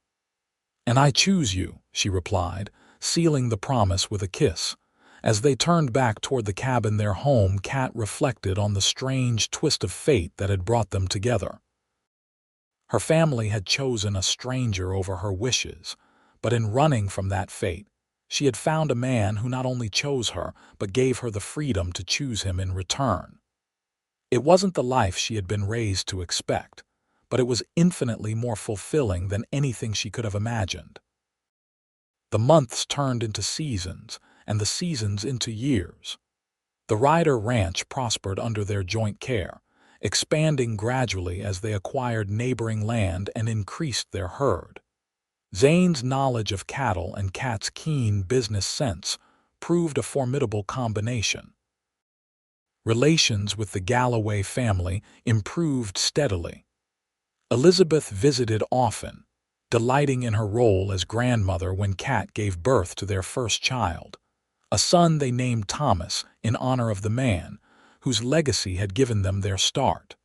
And I choose you, she replied, sealing the promise with a kiss. As they turned back toward the cabin, their home, Kat reflected on the strange twist of fate that had brought them together. Her family had chosen a stranger over her wishes, but in running from that fate, she had found a man who not only chose her, but gave her the freedom to choose him in return. It wasn't the life she had been raised to expect, but it was infinitely more fulfilling than anything she could have imagined. The months turned into seasons, and the seasons into years. The Ryder ranch prospered under their joint care, expanding gradually as they acquired neighboring land and increased their herd. Zane's knowledge of cattle and Kat's keen business sense proved a formidable combination. Relations with the Galloway family improved steadily. Elizabeth visited often, delighting in her role as grandmother when Kat gave birth to their first child, a son they named Thomas in honor of the man whose legacy had given them their start.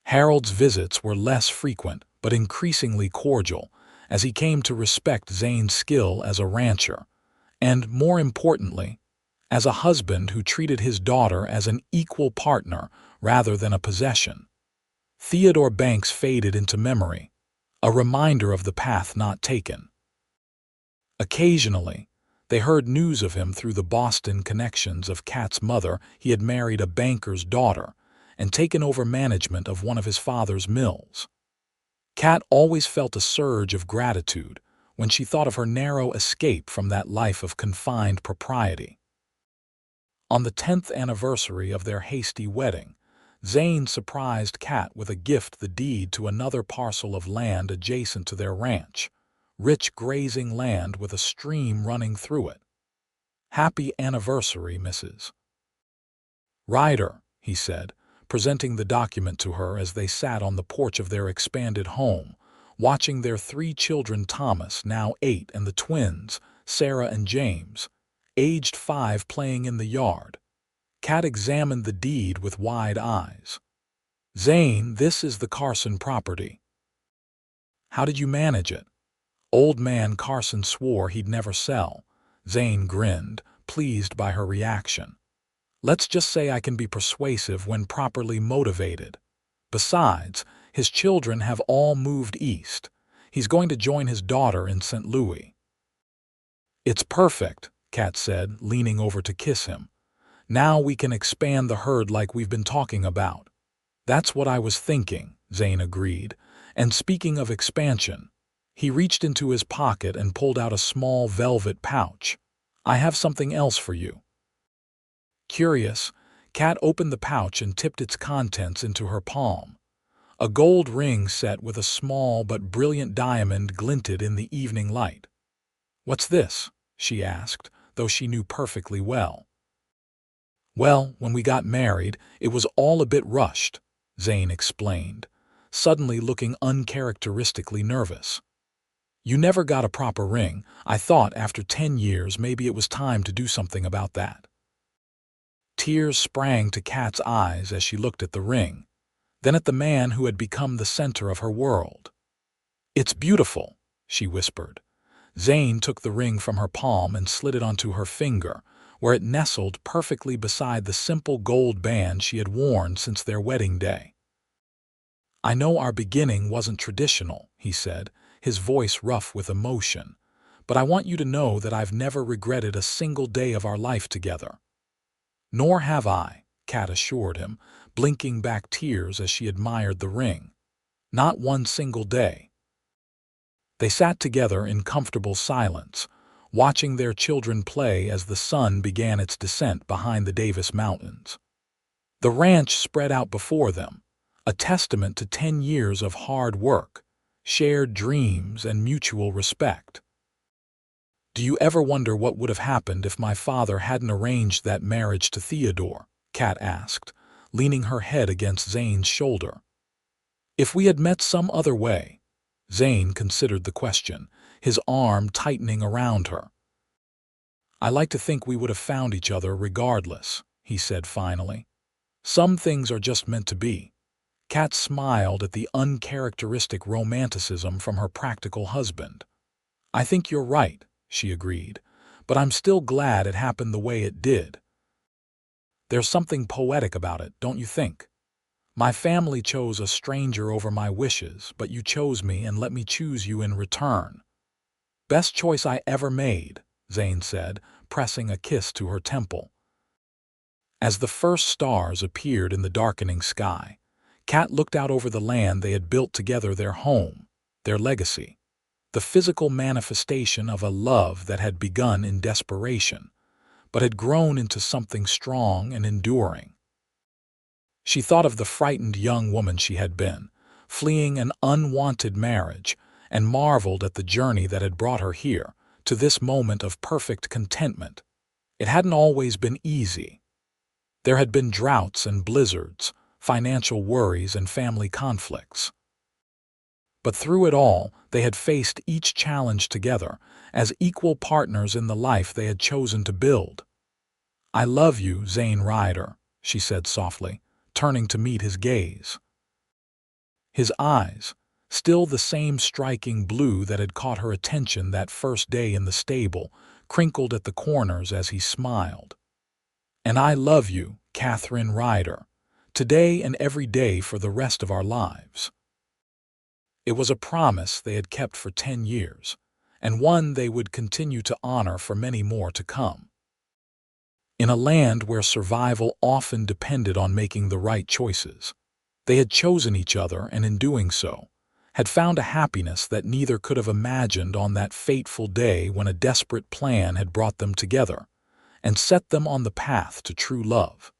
Harold's visits were less frequent but increasingly cordial as he came to respect Zane's skill as a rancher and, more importantly, as a husband who treated his daughter as an equal partner rather than a possession. Theodore Banks faded into memory, a reminder of the path not taken. Occasionally, they heard news of him through the Boston connections of Kat's mother. He had married a banker's daughter and taken over management of one of his father's mills. Kat always felt a surge of gratitude when she thought of her narrow escape from that life of confined propriety. On the 10th anniversary of their hasty wedding, Zane surprised Kat with a gift, the deed to another parcel of land adjacent to their ranch, rich grazing land with a stream running through it. "Happy anniversary, Mrs. Ryder," he said, presenting the document to her as they sat on the porch of their expanded home, watching their 3 children, Thomas, now 8, and the twins, Sarah and James, aged 5, playing in the yard. Kat examined the deed with wide eyes. "Zane, this is the Carson property." "How did you manage it?" Old man Carson swore he'd never sell. Zane grinned, pleased by her reaction. "Let's just say I can be persuasive when properly motivated. Besides, his children have all moved east. He's going to join his daughter in St. Louis." "It's perfect," Kat said, leaning over to kiss him. "Now we can expand the herd like we've been talking about." "That's what I was thinking," Zane agreed. "And speaking of expansion," he reached into his pocket and pulled out a small velvet pouch. "I have something else for you." Curious, Kat opened the pouch and tipped its contents into her palm. A gold ring set with a small but brilliant diamond glinted in the evening light. "What's this?" she asked, though she knew perfectly well. "Well, when we got married, it was all a bit rushed," Zane explained, suddenly looking uncharacteristically nervous. "You never got a proper ring. I thought after 10 years maybe it was time to do something about that." Tears sprang to Kat's eyes as she looked at the ring, then at the man who had become the center of her world. "It's beautiful," she whispered. Zane took the ring from her palm and slid it onto her finger, where it nestled perfectly beside the simple gold band she had worn since their wedding day. "I know our beginning wasn't traditional," he said, his voice rough with emotion, "but I want you to know that I've never regretted a single day of our life together." "Nor have I," Kat assured him, blinking back tears as she admired the ring. "Not one single day." They sat together in comfortable silence, watching their children play as the sun began its descent behind the Davis Mountains. The ranch spread out before them, a testament to 10 years of hard work, shared dreams, and mutual respect. "Do you ever wonder what would have happened if my father hadn't arranged that marriage to Theodore?" Kat asked, leaning her head against Zane's shoulder. "If we had met some other way?" Zane considered the question, his arm tightening around her. "I like to think we would have found each other regardless," he said finally. "Some things are just meant to be." Kat smiled at the uncharacteristic romanticism from her practical husband. "I think you're right," she agreed, "but I'm still glad it happened the way it did. There's something poetic about it, don't you think? My family chose a stranger over my wishes, but you chose me and let me choose you in return." "Best choice I ever made," Zane said, pressing a kiss to her temple. As the first stars appeared in the darkening sky, Kat looked out over the land they had built together, their home, their legacy, the physical manifestation of a love that had begun in desperation, but had grown into something strong and enduring. She thought of the frightened young woman she had been, fleeing an unwanted marriage, and marveled at the journey that had brought her here, to this moment of perfect contentment. It hadn't always been easy. There had been droughts and blizzards, financial worries and family conflicts. But through it all, they had faced each challenge together, as equal partners in the life they had chosen to build. "I love you, Zane Ryder," she said softly, turning to meet his gaze. His eyes, still the same striking blue that had caught her attention that first day in the stable, crinkled at the corners as he smiled. "And I love you, Katherine Ryder, today and every day for the rest of our lives." It was a promise they had kept for 10 years, and one they would continue to honor for many more to come. In a land where survival often depended on making the right choices, they had chosen each other, and in doing so, had found a happiness that neither could have imagined on that fateful day when a desperate plan had brought them together and set them on the path to true love.